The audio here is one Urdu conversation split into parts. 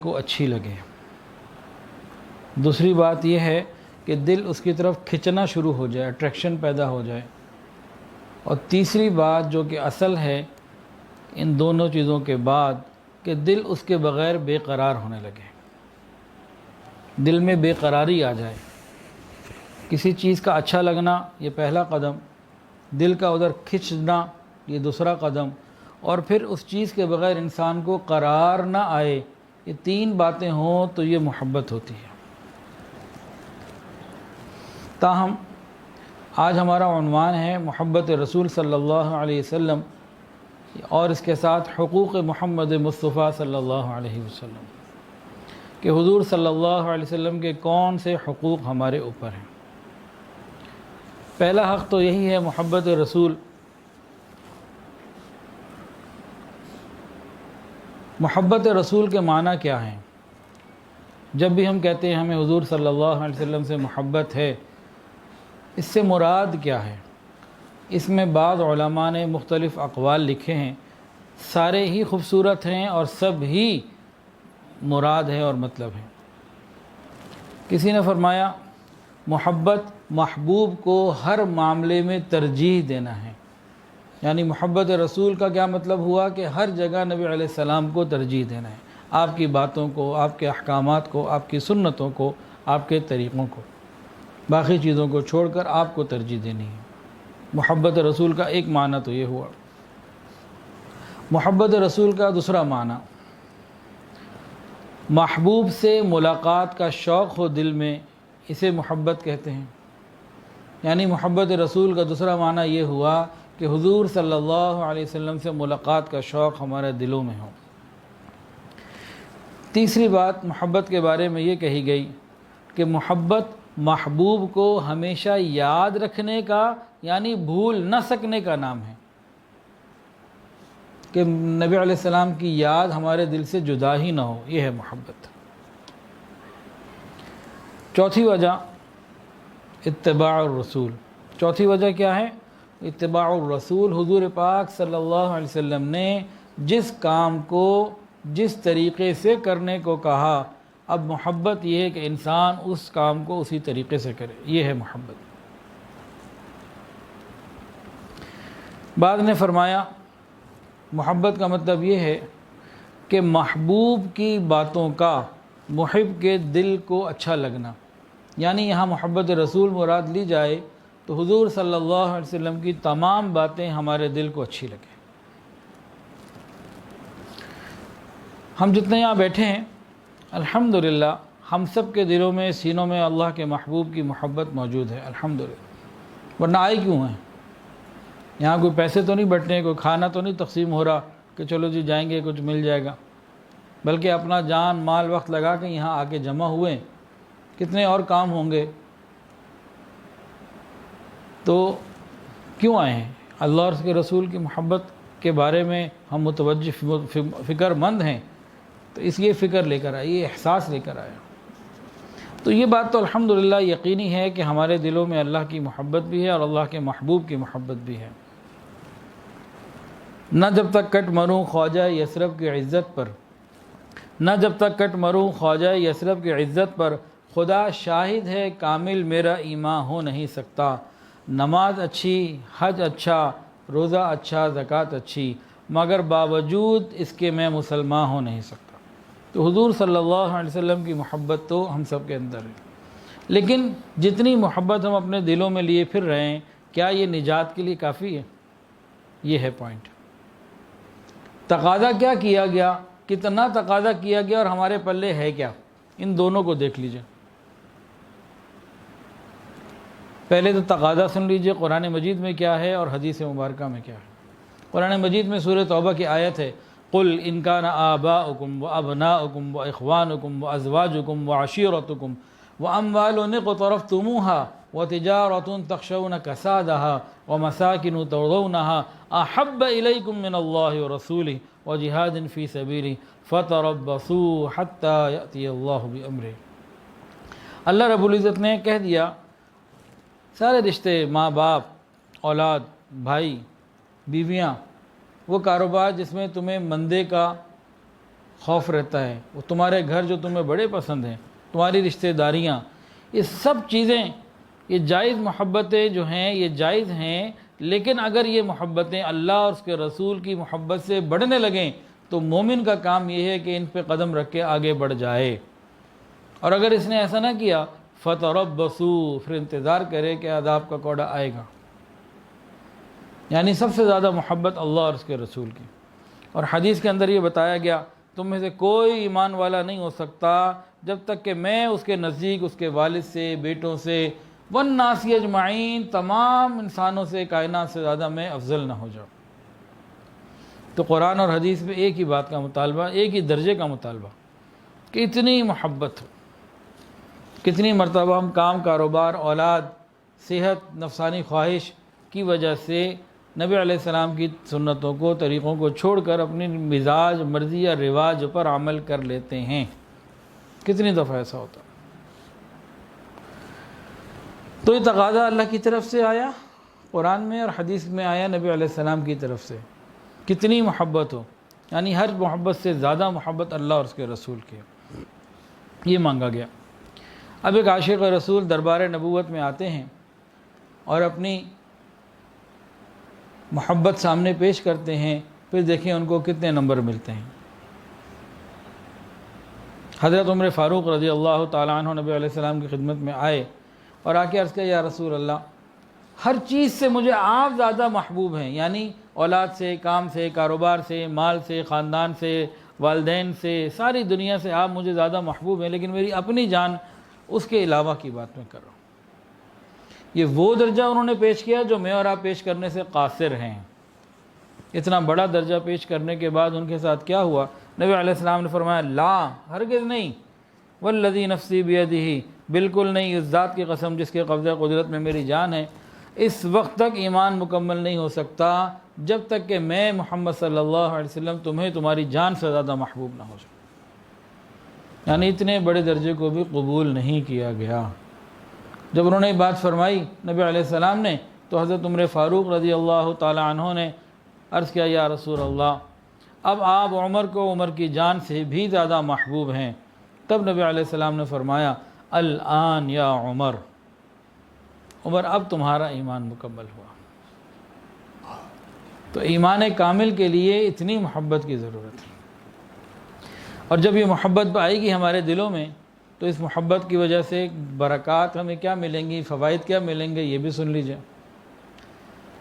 کو اچھی لگے۔ دوسری بات یہ ہے کہ دل اس کی طرف کھنچنا شروع ہو جائے، اٹریکشن پیدا ہو جائے۔ اور تیسری بات جو کہ اصل ہے ان دونوں چیزوں کے بعد، کہ دل اس کے بغیر بے قرار ہونے لگے، دل میں بے قراری آ جائے۔ کسی چیز کا اچھا لگنا یہ پہلا قدم، دل کا ادھر کھنچنا یہ دوسرا قدم، اور پھر اس چیز کے بغیر انسان کو قرار نہ آئے، یہ تین باتیں ہوں تو یہ محبت ہوتی ہے۔ تاہم آج ہمارا عنوان ہے محبت رسول صلی اللہ علیہ وسلم، اور اس کے ساتھ حقوق محمد مصطفیٰ صلی اللہ علیہ وسلم، کہ حضور صلی اللہ علیہ وسلم کے کون سے حقوق ہمارے اوپر ہیں۔ پہلا حق تو یہی ہے محبت رسول۔ محبت رسول کے معنی کیا ہیں؟ جب بھی ہم کہتے ہیں ہمیں حضور صلی اللہ علیہ وسلم سے محبت ہے، اس سے مراد کیا ہے؟ اس میں بعض علماء نے مختلف اقوال لکھے ہیں، سارے ہی خوبصورت ہیں اور سب ہی مراد ہے اور مطلب ہے۔ کسی نے فرمایا محبت محبوب کو ہر معاملے میں ترجیح دینا ہے، یعنی محبت رسول کا کیا مطلب ہوا کہ ہر جگہ نبی علیہ السلام کو ترجیح دینا ہے، آپ کی باتوں کو، آپ کے احکامات کو، آپ کی سنتوں کو، آپ کے طریقوں کو، باقی چیزوں کو چھوڑ کر آپ کو ترجیح دینی ہے۔ محبت رسول کا ایک معنی تو یہ ہوا۔ محبت رسول کا دوسرا معنی، محبوب سے ملاقات کا شوق ہو دل میں، اسے محبت کہتے ہیں۔ یعنی محبت رسول کا دوسرا معنی یہ ہوا کہ حضور صلی اللہ علیہ وسلم سے ملاقات کا شوق ہمارے دلوں میں ہو۔ تیسری بات محبت کے بارے میں یہ کہی گئی کہ محبت محبوب کو ہمیشہ یاد رکھنے کا، یعنی بھول نہ سکنے کا نام ہے، کہ نبی علیہ السلام کی یاد ہمارے دل سے جدا ہی نہ ہو، یہ ہے محبت۔ چوتھی وجہ اتباع الرسول۔ چوتھی وجہ کیا ہے؟ اتباع الرسول۔ حضور پاک صلی اللہ علیہ وسلم نے جس کام کو جس طریقے سے کرنے کو کہا، اب محبت یہ ہے کہ انسان اس کام کو اسی طریقے سے کرے، یہ ہے محبت۔ بعد نے فرمایا محبت کا مطلب یہ ہے کہ محبوب کی باتوں کا محب کے دل کو اچھا لگنا، یعنی یہاں محبت رسول مراد لی جائے تو حضور صلی اللہ علیہ وسلم کی تمام باتیں ہمارے دل کو اچھی لگیں۔ ہم جتنے یہاں بیٹھے ہیں الحمدللہ ہم سب کے دلوں میں، سینوں میں اللہ کے محبوب کی محبت موجود ہے، الحمدللہ۔ ورنہ آئے کیوں ہیں؟ یہاں کوئی پیسے تو نہیں بٹنے، کوئی کھانا تو نہیں تقسیم ہو رہا کہ چلو جی جائیں گے کچھ مل جائے گا، بلکہ اپنا جان مال وقت لگا کے یہاں آ کے جمع ہوئے۔ کتنے اور کام ہوں گے، تو کیوں آئے ہیں؟ اللہ اور اس کے رسول کی محبت کے بارے میں ہم متوجہ فکر مند ہیں، تو اس لیے فکر لے کر آئے، یہ احساس لے کر آئے۔ تو یہ بات تو الحمدللہ یقینی ہے کہ ہمارے دلوں میں اللہ کی محبت بھی ہے اور اللہ کے محبوب کی محبت بھی ہے۔ نہ جب تک کٹ مروں خواجہ یثرب کی عزت پر، نہ جب تک کٹ مروں خواجہ یثرب کی عزت پر، خدا شاہد ہے کامل میرا ایمان ہو نہیں سکتا۔ نماز اچھی، حج اچھا، روزہ اچھا، زکوٰۃ اچھی، مگر باوجود اس کے میں مسلمان ہو نہیں سکتا۔ تو حضور صلی اللہ علیہ وسلم کی محبت تو ہم سب کے اندر ہے، لیکن جتنی محبت ہم اپنے دلوں میں لیے پھر رہے ہیں، کیا یہ نجات کے لیے کافی ہے؟ یہ ہے پوائنٹ۔ تقاضا کیا کیا گیا، کتنا تقاضا کیا گیا اور ہمارے پلے ہے کیا، ان دونوں کو دیکھ لیجئے۔ پہلے تو تقاضا سن لیجئے قرآن مجید میں کیا ہے اور حدیث مبارکہ میں کیا ہے۔ قرآن مجید میں سورہ توبہ کی آیت ہے، قُلْ إِنْ كَانَ آبَاؤُكُمْ وَأَبْنَاؤُكُمْ وَإِخْوَانُكُمْ وَأَزْوَاجُكُمْ وَعَشِيرَتُكُمْ وَأَمْوَالٌ اقْتَرَفْتُمُوهَا وَتِجَارَةٌ تَخْشَوْنَ كَسَادَهَا وَمَسَاكِنُ تَرْضَوْنَهَا أَحَبَّ إِلَيْكُم مِّنَ اللَّهِ وَرَسُولِهِ وَجِهَادٍ فِي سَبِيلِهِ فَتَرَبَّصُوا حَتَّى يَأْتِيَ اللَّهُ بِأَمْرِهِ۔ اللہ رب العزت نے کہہ دیا سارے رشتے، ماں باپ، اولاد، بھائی، بیویاں، وہ کاروبار جس میں تمہیں مندے کا خوف رہتا ہے، وہ تمہارے گھر جو تمہیں بڑے پسند ہیں، تمہاری رشتہ داریاں، یہ سب چیزیں، یہ جائز محبتیں جو ہیں یہ جائز ہیں، لیکن اگر یہ محبتیں اللہ اور اس کے رسول کی محبت سے بڑھنے لگیں تو مومن کا کام یہ ہے کہ ان پہ قدم رکھ کے آگے بڑھ جائے، اور اگر اس نے ایسا نہ کیا فَتَرَبَّصُوا، پھر انتظار کرے کہ عذاب کا کوڑا آئے گا۔ یعنی سب سے زیادہ محبت اللہ اور اس کے رسول کی، اور حدیث کے اندر یہ بتایا گیا تم میں سے کوئی ایمان والا نہیں ہو سکتا جب تک کہ میں اس کے نزدیک اس کے والد سے، بیٹوں سے، والناس اجمعین، تمام انسانوں سے، کائنات سے زیادہ میں افضل نہ ہو جاؤں۔ تو قرآن اور حدیث میں ایک ہی بات کا مطالبہ، ایک ہی درجے کا مطالبہ کہ اتنی محبت ہو۔ کتنی مرتبہ ہم کام، کاروبار، اولاد، صحت، نفسانی خواہش کی وجہ سے نبی علیہ السلام کی سنتوں کو، طریقوں کو چھوڑ کر اپنی مزاج، مرضی یا رواج پر عمل کر لیتے ہیں۔ کتنی دفعہ ایسا ہوتا ہے؟ تو یہ تقاضا اللہ کی طرف سے آیا، قرآن میں اور حدیث میں آیا نبی علیہ السلام کی طرف سے، کتنی محبت ہو، یعنی ہر محبت سے زیادہ محبت اللہ اور اس کے رسول کی، یہ مانگا گیا۔ اب ایک عاشق رسول دربار نبوت میں آتے ہیں اور اپنی محبت سامنے پیش کرتے ہیں، پھر دیکھیں ان کو کتنے نمبر ملتے ہیں۔ حضرت عمر فاروق رضی اللہ تعالیٰ عنہ نبی علیہ السلام کی خدمت میں آئے اور آ کے عرض کیا، یا رسول اللہ، ہر چیز سے مجھے آپ زیادہ محبوب ہیں، یعنی اولاد سے، کام سے، کاروبار سے، مال سے، خاندان سے، والدین سے، ساری دنیا سے آپ مجھے زیادہ محبوب ہیں، لیکن میری اپنی جان اس کے علاوہ کی بات میں کر رہا ہوں۔ یہ وہ درجہ انہوں نے پیش کیا جو میں اور آپ پیش کرنے سے قاصر ہیں۔ اتنا بڑا درجہ پیش کرنے کے بعد ان کے ساتھ کیا ہوا؟ نبی علیہ السلام نے فرمایا، لا، ہرگز نہیں، والذی نفسی بیدہ، بالکل نہیں، اس ذات کی قسم جس کے قبضہ قدرت میں میری جان ہے، اس وقت تک ایمان مکمل نہیں ہو سکتا جب تک کہ میں محمد صلی اللہ علیہ وسلم تمہیں تمہاری جان سے زیادہ محبوب نہ ہو جاؤں۔ یعنی اتنے بڑے درجے کو بھی قبول نہیں کیا گیا۔ جب انہوں نے بات فرمائی نبی علیہ السلام نے تو حضرت عمر فاروق رضی اللہ تعالی عنہ نے عرض کیا، یا رسول اللہ، اب آپ عمر کو عمر کی جان سے بھی زیادہ محبوب ہیں۔ تب نبی علیہ السلام نے فرمایا، الآن یا عمر، عمر اب تمہارا ایمان مکمل ہوا۔ تو ایمان کامل کے لیے اتنی محبت کی ضرورت ہے، اور جب یہ محبت آئے گی ہمارے دلوں میں تو اس محبت کی وجہ سے برکات ہمیں کیا ملیں گی، فوائد کیا ملیں گے، یہ بھی سن لیجئے۔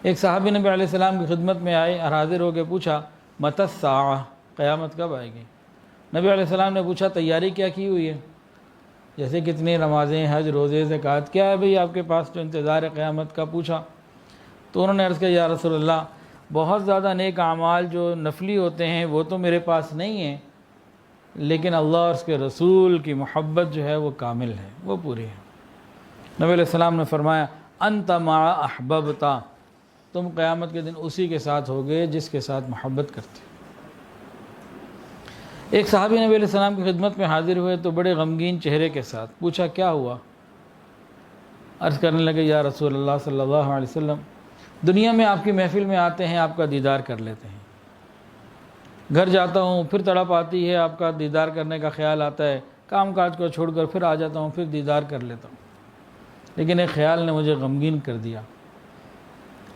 ایک صحابی نبی علیہ السلام کی خدمت میں آئے اور حاضر ہو کے پوچھا، متی الساعہ، قیامت کب آئے گی؟ نبی علیہ السلام نے پوچھا، تیاری کیا کی ہوئی ہے؟ جیسے کتنی نمازیں، حج، روزے، زکوٰۃ، کیا ہے بھئی آپ کے پاس جو انتظار ہے قیامت کا؟ پوچھا تو انہوں نے عرض کیا، یا رسول اللہ، بہت زیادہ نیک اعمال جو نفلی ہوتے ہیں وہ تو میرے پاس نہیں ہیں، لیکن اللہ اور اس کے رسول کی محبت جو ہے وہ کامل ہے، وہ پوری ہے۔ نبی علیہ السلام نے فرمایا، انت ما احببتا، تم قیامت کے دن اسی کے ساتھ ہوگے جس کے ساتھ محبت کرتے۔ ایک صحابی نبی علیہ السلام کی خدمت میں حاضر ہوئے تو بڑے غمگین چہرے کے ساتھ پوچھا، کیا ہوا؟ عرض کرنے لگے، یا رسول اللہ صلی اللہ علیہ وسلم، دنیا میں آپ کی محفل میں آتے ہیں، آپ کا دیدار کر لیتے ہیں، گھر جاتا ہوں پھر تڑپ آتی ہے، آپ کا دیدار کرنے کا خیال آتا ہے، کام کاج کو چھوڑ کر پھر آ جاتا ہوں، پھر دیدار کر لیتا ہوں، لیکن ایک خیال نے مجھے غمگین کر دیا۔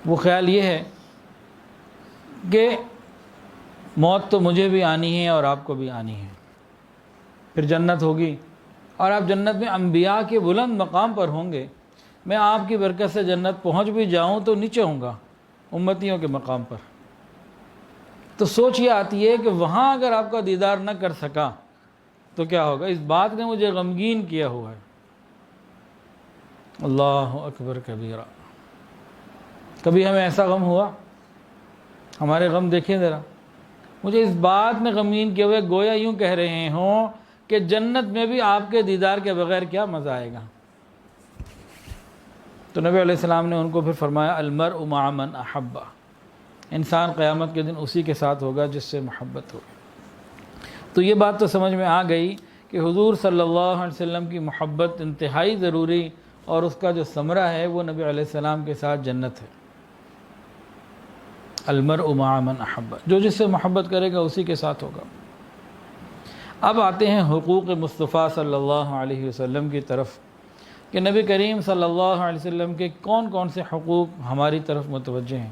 وہ خیال یہ ہے کہ موت تو مجھے بھی آنی ہے اور آپ کو بھی آنی ہے، پھر جنت ہوگی اور آپ جنت میں انبیاء کے بلند مقام پر ہوں گے، میں آپ کی برکت سے جنت پہنچ بھی جاؤں تو نیچے ہوں گا امتیوں کے مقام پر۔ تو سوچ یہ آتی ہے کہ وہاں اگر آپ کا دیدار نہ کر سکا تو کیا ہوگا؟ اس بات نے مجھے غمگین کیا ہوا ہے۔ اللہ اکبر کبیرہ۔ کبھی ہمیں ایسا غم ہوا؟ ہمارے غم دیکھیں ذرا۔ مجھے اس بات میں غمگین کیے ہوئے، گویا یوں کہہ رہے ہوں کہ جنت میں بھی آپ کے دیدار کے بغیر کیا مزہ آئے گا۔ تو نبی علیہ السلام نے ان کو پھر فرمایا، المرء مع من احب، انسان قیامت کے دن اسی کے ساتھ ہوگا جس سے محبت ہوگی۔ تو یہ بات تو سمجھ میں آ گئی کہ حضور صلی اللہ علیہ وسلم کی محبت انتہائی ضروری، اور اس کا جو ثمرہ ہے وہ نبی علیہ السلام کے ساتھ جنت ہے۔ المرء مع من احب، جو جس سے محبت کرے گا اسی کے ساتھ ہوگا۔ اب آتے ہیں حقوق مصطفیٰ صلی اللہ علیہ وسلم کی طرف کہ نبی کریم صلی اللہ علیہ وسلم کے کون کون سے حقوق ہماری طرف متوجہ ہیں۔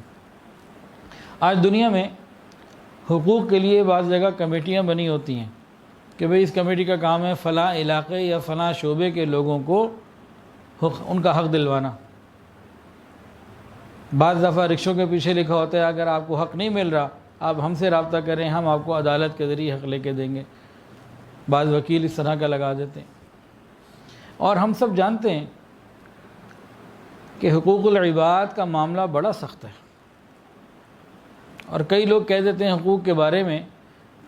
آج دنیا میں حقوق کے لیے بعض جگہ کمیٹیاں بنی ہوتی ہیں کہ بھئی اس کمیٹی کا کام ہے فلاں علاقے یا فلاں شعبے کے لوگوں کو ان کا حق دلوانا۔ بعض دفعہ رکشوں کے پیچھے لکھا ہوتا ہے اگر آپ کو حق نہیں مل رہا آپ ہم سے رابطہ کریں، ہم آپ کو عدالت کے ذریعے حق لے کے دیں گے۔ بعض وکیل اس طرح کا لگا دیتے ہیں، اور ہم سب جانتے ہیں کہ حقوق العباد کا معاملہ بڑا سخت ہے، اور کئی لوگ کہہ دیتے ہیں حقوق کے بارے میں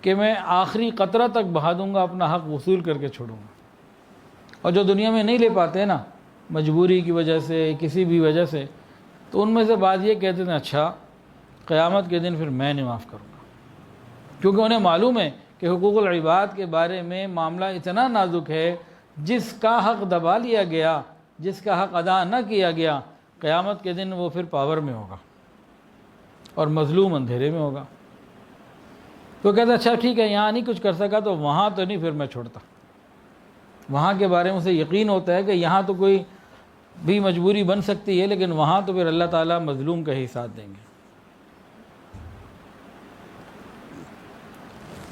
کہ میں آخری قطرہ تک بہا دوں گا، اپنا حق وصول کر کے چھوڑوں گا، اور جو دنیا میں نہیں لے پاتے نا مجبوری کی وجہ سے کسی بھی وجہ سے، تو ان میں سے بعض یہ کہتے ہیں اچھا قیامت کے دن پھر میں نہیں معاف کروں گا، کیونکہ انہیں معلوم ہے کہ حقوق العباد کے بارے میں معاملہ اتنا نازک ہے، جس کا حق دبا لیا گیا، جس کا حق ادا نہ کیا گیا، قیامت کے دن وہ پھر پاور میں ہوگا اور مظلوم اندھیرے میں ہوگا۔ تو کہتا اچھا ٹھیک ہے یہاں نہیں کچھ کر سکا تو وہاں تو نہیں پھر میں چھوڑتا، وہاں کے بارے میں اسے یقین ہوتا ہے کہ یہاں تو کوئی بھی مجبوری بن سکتی ہے، لیکن وہاں تو پھر اللہ تعالیٰ مظلوم کا ہی ساتھ دیں گے۔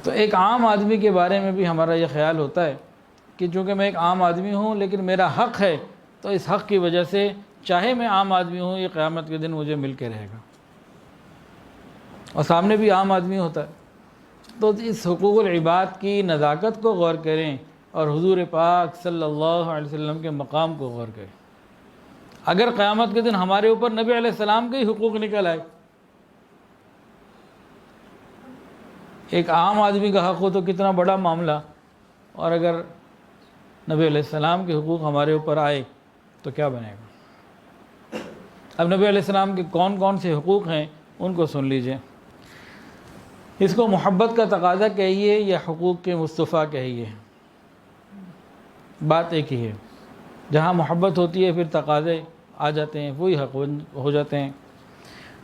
تو ایک عام آدمی کے بارے میں بھی ہمارا یہ خیال ہوتا ہے کہ چونکہ میں ایک عام آدمی ہوں لیکن میرا حق ہے، تو اس حق کی وجہ سے چاہے میں عام آدمی ہوں یہ قیامت کے دن مجھے مل کے رہے گا، اور سامنے بھی عام آدمی ہوتا ہے۔ تو اس حقوق العباد کی نزاکت کو غور کریں اور حضور پاک صلی اللہ علیہ وسلم کے مقام کو غور کریں۔ اگر قیامت کے دن ہمارے اوپر نبی علیہ السلام کے ہی حقوق نکل آئے، ایک عام آدمی کا حق ہو تو کتنا بڑا معاملہ، اور اگر نبی علیہ السلام کے حقوق ہمارے اوپر آئے تو کیا بنے گا۔ اب نبی علیہ السلام کے کون کون سے حقوق ہیں ان کو سن لیجئے۔ اس کو محبت کا تقاضا کہیے یا حقوق کے مصطفیٰ کہیے، بات ایک ہی ہے۔ جہاں محبت ہوتی ہے پھر تقاضے آ جاتے ہیں، وہی حق ہو جاتے ہیں۔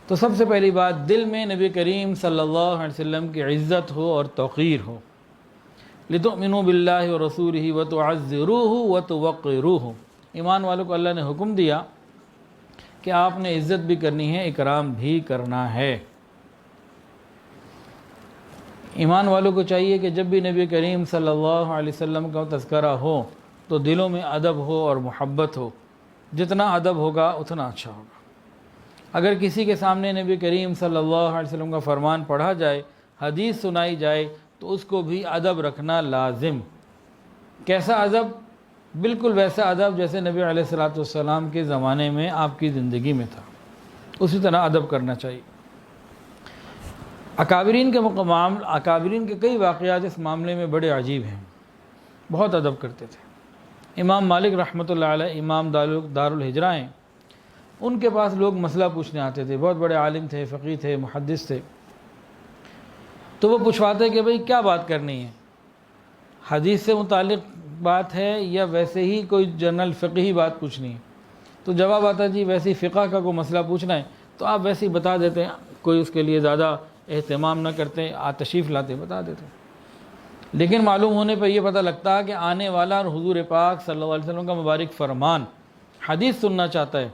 تو سب سے پہلی بات، دل میں نبی کریم صلی اللہ علیہ وسلم کی عزت ہو اور توقیر ہو۔ لِتُؤْمِنُوا بِاللَّهِ وَرَسُولِهِ وَتُعَزِّرُوهُ وَتُوَقِّرُوهُ۔ ایمان والوں کو اللہ نے حکم دیا کہ آپ نے عزت بھی کرنی ہے، اکرام بھی کرنا ہے۔ ایمان والوں کو چاہیے کہ جب بھی نبی کریم صلی اللہ علیہ وسلم کا تذکرہ ہو تو دلوں میں ادب ہو اور محبت ہو، جتنا ادب ہوگا اتنا اچھا ہوگا۔ اگر کسی کے سامنے نبی کریم صلی اللہ علیہ وسلم کا فرمان پڑھا جائے، حدیث سنائی جائے، تو اس کو بھی ادب رکھنا لازم۔ کیسا ادب؟ بالکل ویسا ادب جیسے نبی علیہ السلام کے زمانے میں آپ کی زندگی میں تھا، اسی طرح ادب کرنا چاہیے۔ اکابرین کے کئی واقعات اس معاملے میں بڑے عجیب ہیں، بہت ادب کرتے تھے۔ امام مالک رحمۃ اللہ علیہ امام دار الہجرہ ہیں، ان کے پاس لوگ مسئلہ پوچھنے آتے تھے، بہت بڑے عالم تھے، فقیہ تھے، محدث تھے۔ تو وہ پوچھواتے کہ بھئی کیا بات کرنی ہے، حدیث سے متعلق بات ہے یا ویسے ہی کوئی جنرل فقہی بات پوچھنی ہے؟ تو جواب آتا جی ویسے ہی فقہ کا کوئی مسئلہ پوچھنا ہے تو آپ ویسے ہی بتا دیتے ہیں، کوئی اس کے لیے زیادہ اہتمام نہ کرتے، تشریف لاتے بتا دیتے۔ لیکن معلوم ہونے پہ یہ پتہ لگتا کہ آنے والا حضور پاک صلی اللہ علیہ وسلم کا مبارک فرمان حدیث سننا چاہتا ہے،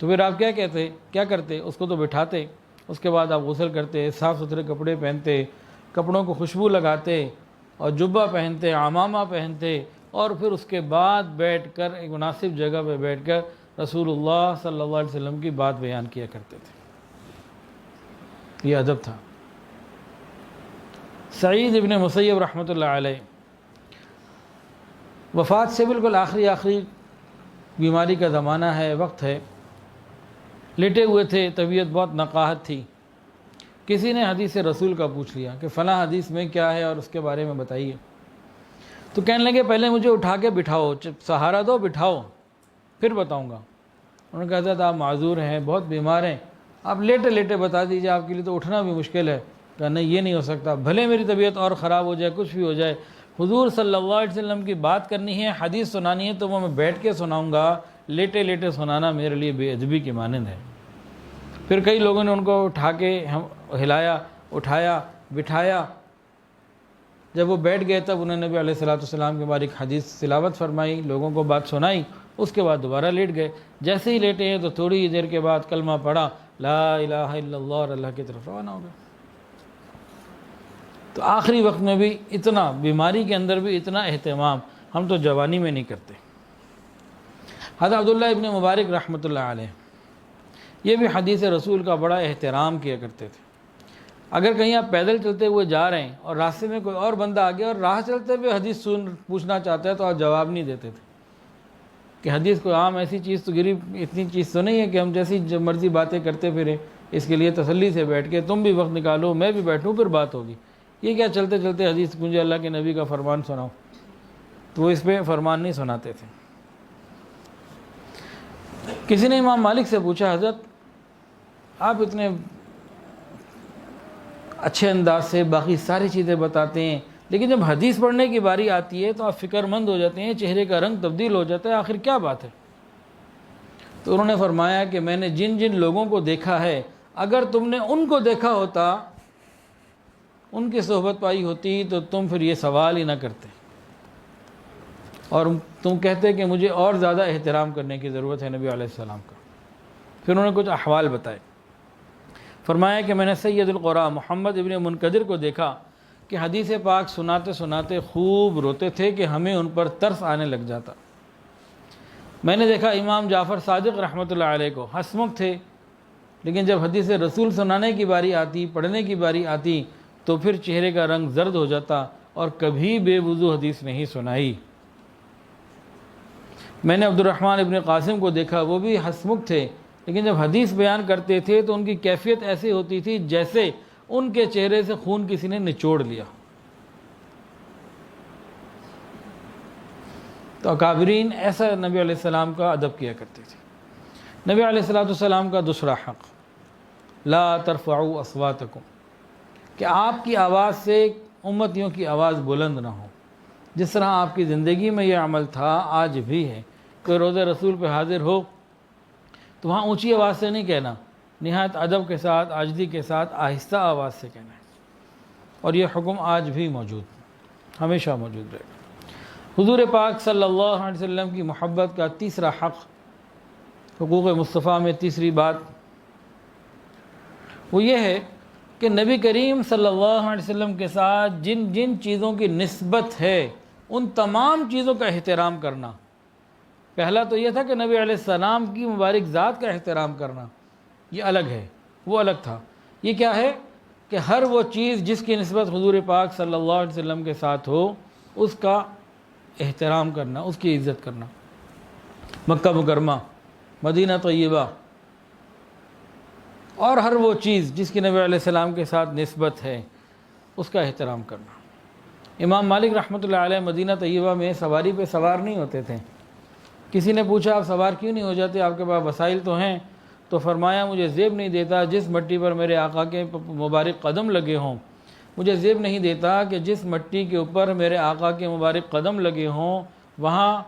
تو پھر آپ کیا کرتے؟ اس کو تو بٹھاتے، اس کے بعد آپ غسل کرتے، صاف ستھرے کپڑے پہنتے، کپڑوں کو خوشبو لگاتے اور جبہ پہنتے، عمامہ پہنتے، اور پھر اس کے بعد بیٹھ کر ایک مناسب جگہ پہ بیٹھ کر رسول اللہ صلی اللہ علیہ وسلم کی بات بیان کیا کرتے تھے۔ یہ ادب تھا۔ سعید ابن مسیب رحمۃ اللہ علیہ وفات سے بالکل آخری بیماری کا زمانہ ہے، وقت ہے، لیٹے ہوئے تھے، طبیعت بہت نقاہت تھی۔ کسی نے حدیث رسول کا پوچھ لیا کہ فلاں حدیث میں کیا ہے اور اس کے بارے میں بتائیے۔ تو کہنے لگے پہلے مجھے اٹھا کے بٹھاؤ، سہارا دو، بٹھاؤ، پھر بتاؤں گا۔ انہوں نے کہا حضرت آپ معذور ہیں، بہت بیمار ہیں، آپ لیٹے لیٹے بتا دیجیے، آپ کے لیے تو اٹھنا بھی مشکل ہے۔ کہا نہیں یہ نہیں ہو سکتا، بھلے میری طبیعت اور خراب ہو جائے، کچھ بھی ہو جائے، حضور صلی اللہ علیہ وسلم کی بات کرنی ہے، حدیث سنانی ہے تو وہ میں بیٹھ کے سناؤں گا، لیٹے لیٹے سنانا میرے لیے بے ادبی کی مانند ہے۔ پھر کئی لوگوں نے ان کو اٹھا کے ہلایا، اٹھایا، بٹھایا، جب وہ بیٹھ گئے تب انہوں نے نبی علیہ الصلوۃ والسلام کے بارے ایک حدیث تلاوت فرمائی، لوگوں کو بات سنائی، اس کے بعد دوبارہ لیٹ گئے۔ جیسے ہی لیٹے ہیں تو تھوڑی ہی دیر کے بعد کلمہ پڑھا، لا الہ الا اللہ، اور اللہ کی طرف روانہ ہو گئے۔ تو آخری وقت میں بھی اتنا، بیماری کے اندر بھی اتنا اہتمام ہم تو جوانی میں نہیں کرتے۔ حضرت عبداللہ ابن مبارک رحمۃ اللہ علیہ یہ بھی حدیث رسول کا بڑا احترام کیا کرتے تھے۔ اگر کہیں آپ پیدل چلتے ہوئے جا رہے ہیں اور راستے میں کوئی اور بندہ آ گیا اور راہ چلتے ہوئے حدیث پوچھنا چاہتا ہے تو آپ جواب نہیں دیتے تھے کہ حدیث کوئی عام ایسی چیز تو گری، اتنی چیز تو نہیں ہے کہ ہم جیسی مرضی باتیں کرتے پھریں، اس کے لیے تسلی سے بیٹھ کے تم بھی وقت نکالو، میں بھی بیٹھوں، پھر بات ہوگی۔ یہ کیا چلتے چلتے حدیث مجھے اللہ کے نبی کا فرمان سناؤ، تو وہ اس پہ فرمان نہیں سناتے تھے۔ کسی نے امام مالک سے پوچھا، حضرت آپ اتنے اچھے انداز سے باقی ساری چیزیں بتاتے ہیں، لیکن جب حدیث پڑھنے کی باری آتی ہے تو آپ فکر مند ہو جاتے ہیں، چہرے کا رنگ تبدیل ہو جاتا ہے، آخر کیا بات ہے؟ تو انہوں نے فرمایا کہ میں نے جن جن لوگوں کو دیکھا ہے، اگر تم نے ان کو دیکھا ہوتا، ان کی صحبت پائی ہوتی تو تم پھر یہ سوال ہی نہ کرتے اور تم کہتے کہ مجھے اور زیادہ احترام کرنے کی ضرورت ہے نبی علیہ السلام کا۔ پھر انہوں نے کچھ احوال بتائے، فرمایا کہ میں نے سید القراء محمد ابن منقدر کو دیکھا کہ حدیث پاک سناتے سناتے خوب روتے تھے کہ ہمیں ان پر ترس آنے لگ جاتا۔ میں نے دیکھا امام جعفر صادق رحمۃ اللہ علیہ کو ہنسمکھ تھے، لیکن جب حدیث رسول سنانے کی باری آتی، پڑھنے کی باری آتی تو پھر چہرے کا رنگ زرد ہو جاتا اور کبھی بے وضو حدیث نہیں سنائی۔ میں نے عبد الرحمن ابن قاسم کو دیکھا، وہ بھی ہنسمکھ تھے، لیکن جب حدیث بیان کرتے تھے تو ان کی کیفیت ایسی ہوتی تھی جیسے ان کے چہرے سے خون کسی نے نچوڑ لیا۔ تو اکابرین ایسا نبی علیہ السلام کا ادب کیا کرتے تھے۔ نبی علیہ السلام کا دوسرا حق، لا ترفعوا اصواتکم، کہ آپ کی آواز سے امتیوں کی آواز بلند نہ ہو۔ جس طرح آپ کی زندگی میں یہ عمل تھا، آج بھی ہے۔ کوئی روضہ رسول پہ حاضر ہو تو وہاں اونچی آواز سے نہیں کہنا، نہایت ادب کے ساتھ، عاجزی کے ساتھ، آہستہ آواز سے کہنا ہے۔ اور یہ حکم آج بھی موجود، ہمیشہ موجود رہے گا۔ حضور پاک صلی اللہ علیہ وسلم کی محبت کا تیسرا حق، حقوق مصطفیٰ میں تیسری بات وہ یہ ہے کہ نبی کریم صلی اللہ علیہ وسلم کے ساتھ جن جن چیزوں کی نسبت ہے ان تمام چیزوں کا احترام کرنا۔ پہلا تو یہ تھا کہ نبی علیہ السلام کی مبارک ذات کا احترام کرنا، یہ الگ ہے، وہ الگ تھا۔ یہ کیا ہے کہ ہر وہ چیز جس کی نسبت حضور پاک صلی اللہ علیہ وسلم کے ساتھ ہو، اس کا احترام کرنا، اس کی عزت کرنا۔ مکہ مکرمہ، مدینہ طیبہ، اور ہر وہ چیز جس کی نبی علیہ السلام کے ساتھ نسبت ہے، اس کا احترام کرنا۔ امام مالک رحمۃ اللہ علیہ مدینہ طیبہ میں سواری پہ سوار نہیں ہوتے تھے۔ کسی نے پوچھا آپ سوار کیوں نہیں ہو جاتے، آپ کے پاس وسائل تو ہیں؟ تو فرمایا مجھے زیب نہیں دیتا جس مٹی پر میرے آقا کے مبارک قدم لگے ہوں، مجھے زیب نہیں دیتا کہ جس مٹی کے اوپر میرے آقا کے مبارک قدم لگے ہوں وہاں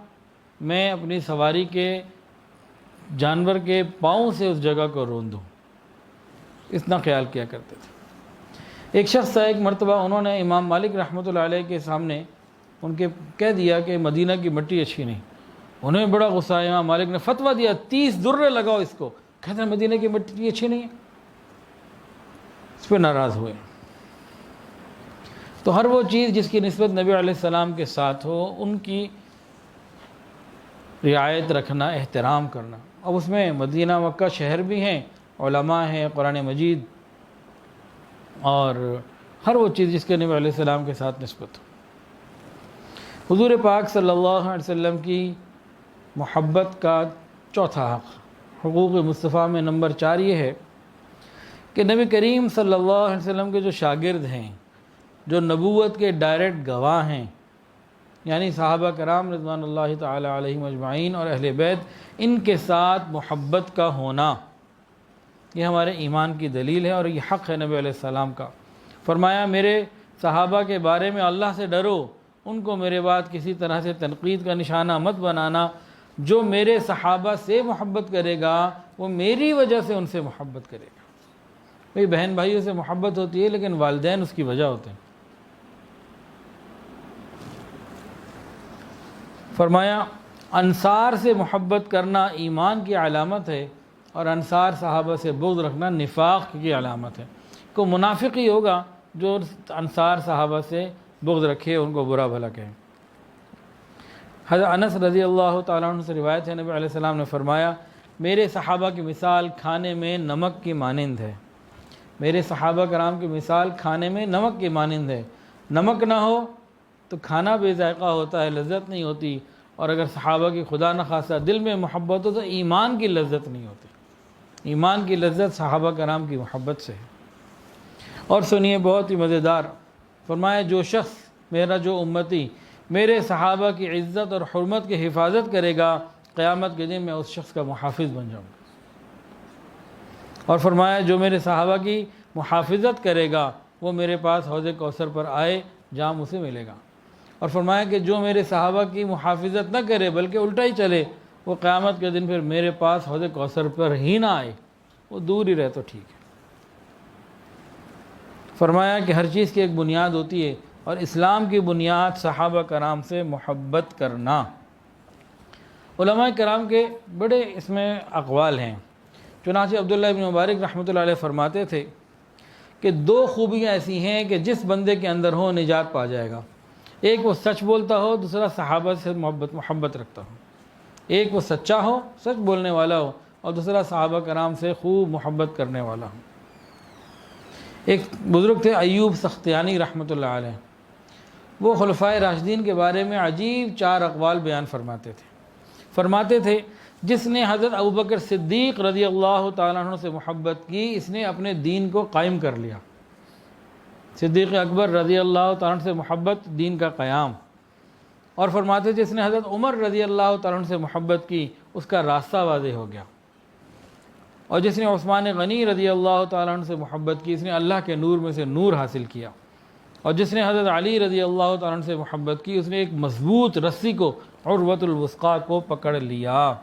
میں اپنی سواری کے جانور کے پاؤں سے اس جگہ کو رون دوں۔ اتنا خیال کیا کرتے تھے۔ ایک شخص تھا، ایک مرتبہ انہوں نے امام مالک رحمۃ اللہ علیہ کے سامنے ان کے کہہ دیا کہ مدینہ کی مٹی اچھی نہیں۔ انہیں بڑا غصہ آیا، امام مالک نے فتویٰ دیا 30 درے لگاؤ اس کو، کہتے ہیں مدینہ کی مٹی اچھی نہیں ہے، اس پہ ناراض ہوئے۔ تو ہر وہ چیز جس کی نسبت نبی علیہ السلام کے ساتھ ہو، ان کی رعایت رکھنا، احترام کرنا۔ اب اس میں مدینہ مکہ شہر بھی ہیں، علماء ہیں، قرآن مجید، اور ہر وہ چیز جس کے نبی علیہ السلام کے ساتھ نسبت ہو۔ حضور پاک صلی اللہ علیہ وسلم کی محبت کا چوتھا حق، حقوق مصطفیٰ میں نمبر 4 یہ ہے کہ نبی کریم صلی اللہ علیہ وسلم کے جو شاگرد ہیں، جو نبوت کے ڈائریکٹ گواہ ہیں، یعنی صحابہ کرام رضوان اللہ تعالی علیہم اجمعین اور اہل بیت، ان کے ساتھ محبت کا ہونا یہ ہمارے ایمان کی دلیل ہے اور یہ حق ہے نبی علیہ السلام کا۔ فرمایا میرے صحابہ کے بارے میں اللہ سے ڈرو، ان کو میرے بعد کسی طرح سے تنقید کا نشانہ مت بنانا۔ جو میرے صحابہ سے محبت کرے گا وہ میری وجہ سے ان سے محبت کرے گا۔ بھئی بہن بھائیوں سے محبت ہوتی ہے لیکن والدین اس کی وجہ ہوتے ہیں۔ فرمایا انصار سے محبت کرنا ایمان کی علامت ہے، اور انصار صحابہ سے بغض رکھنا نفاق کی علامت ہے۔ کو منافق ہی ہوگا جو انصار صحابہ سے بغض رکھے، ان کو برا بھلا کہے۔ حضرت انس رضی اللہ تعالیٰ عنہ سے روایت ہے، نبی علیہ السلام نے فرمایا میرے صحابہ کی مثال کھانے میں نمک کی مانند ہے۔ میرے صحابہ کرام کی مثال کھانے میں نمک کی مانند ہے۔ نمک نہ ہو تو کھانا بے ذائقہ ہوتا ہے، لذت نہیں ہوتی، اور اگر صحابہ کی خدا نخواستہ دل میں محبت ہو تو ایمان کی لذت نہیں ہوتی۔ ایمان کی لذت صحابہ کرام کی محبت سے ہے۔ اور سنیے بہت ہی مزیدار، فرمایا جو شخص میرا جو امتی میرے صحابہ کی عزت اور حرمت کی حفاظت کرے گا، قیامت کے دن میں اس شخص کا محافظ بن جاؤں گا۔ اور فرمایا جو میرے صحابہ کی محافظت کرے گا وہ میرے پاس حوض کوثر پر آئے، جام اسے ملے گا۔ اور فرمایا کہ جو میرے صحابہ کی محافظت نہ کرے بلکہ الٹا ہی چلے، وہ قیامت کے دن پھر میرے پاس حوض کوثر پر ہی نہ آئے، وہ دور ہی رہے تو ٹھیک ہے۔ فرمایا کہ ہر چیز کی ایک بنیاد ہوتی ہے، اور اسلام کی بنیاد صحابہ کرام سے محبت کرنا۔ علماء کرام کے بڑے اس میں اقوال ہیں، چنانچہ عبداللہ ابن مبارک رحمۃ اللہ علیہ فرماتے تھے کہ دو خوبیاں ایسی ہیں کہ جس بندے کے اندر ہو نجات پا جائے گا، ایک وہ سچ بولتا ہو، دوسرا صحابہ سے محبت رکھتا ہو۔ ایک وہ سچا ہو، سچ بولنے والا ہو، اور دوسرا صحابہ کرام سے خوب محبت کرنے والا ہو۔ ایک بزرگ تھے ایوب سختیانی رحمۃ اللہ علیہ، وہ خلفائے راشدین کے بارے میں عجیب 4 اقوال بیان فرماتے تھے جس نے حضرت ابوبکر صدیق رضی اللہ تعالیٰ عنہ سے محبت کی، اس نے اپنے دین کو قائم کر لیا۔ صدیق اکبر رضی اللہ تعالیٰ عنہ سے محبت، دین کا قیام۔ اور فرماتے جس نے حضرت عمر رضی اللہ تعالیٰ عنہ سے محبت کی، اس کا راستہ واضح ہو گیا۔ اور جس نے عثمان غنی رضی اللہ تعالیٰ عنہ سے محبت کی، اس نے اللہ کے نور میں سے نور حاصل کیا۔ اور جس نے حضرت علی رضی اللہ تعالیٰ عنہ سے محبت کی، اس نے ایک مضبوط رسی کو، عروۃ الوثقیٰ کو پکڑ لیا۔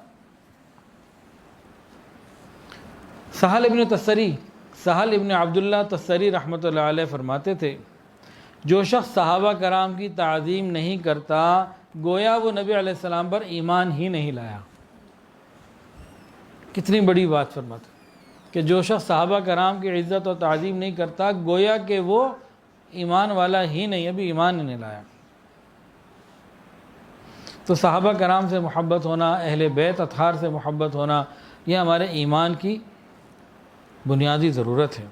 سہل ابن عبداللہ تستری رحمۃ اللہ علیہ فرماتے تھے جو شخص صحابہ کرام کی تعظیم نہیں کرتا گویا وہ نبی علیہ السلام پر ایمان ہی نہیں لایا۔ کتنی بڑی بات فرماتے کہ جو شخص صحابہ کرام کی عزت اور تعظیم نہیں کرتا گویا کہ وہ ایمان والا ہی نہیں، ابھی ایمان ہی نہیں لایا۔ تو صحابہ کرام سے محبت ہونا، اہل بیت اطہار سے محبت ہونا، یہ ہمارے ایمان کی بنیادی ضرورت ہے۔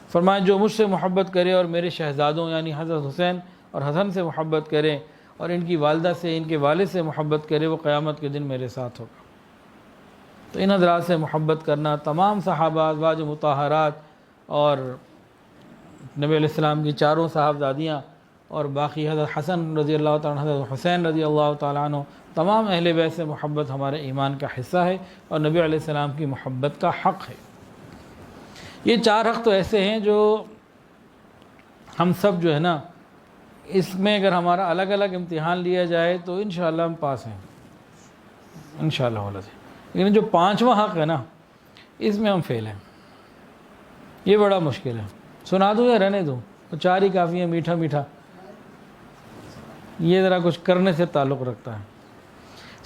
فرمایا جو مجھ سے محبت کرے اور میرے شہزادوں یعنی حضرت حسین اور حسن سے محبت کرے اور ان کی والدہ سے، ان کے والد سے محبت کرے، وہ قیامت کے دن میرے ساتھ ہوگا۔ تو ان حضرات سے محبت کرنا، تمام صحابہ، ازواج مطہرات اور نبی علیہ السلام کی 4 صاحبزادیاں اور باقی حضرت حسن رضی اللہ تعالیٰ عنہ، حضرت حسین رضی اللہ تعالیٰ عنہ، تمام اہل بیت سے محبت ہمارے ایمان کا حصہ ہے اور نبی علیہ السلام کی محبت کا حق ہے۔ یہ 4 حق تو ایسے ہیں جو ہم سب جو ہے نا، اس میں اگر ہمارا الگ الگ امتحان لیا جائے تو انشاءاللہ ہم پاس ہیں انشاءاللہ والا سے، لیکن جو 5واں حق ہے نا، اس میں ہم فیل ہیں۔ یہ بڑا مشکل ہے۔ سنا دوں یا رہنے دوں؟ تو 4 ہی کافی ہیں، میٹھا میٹھا، یہ ذرا کچھ کرنے سے تعلق رکھتا ہے۔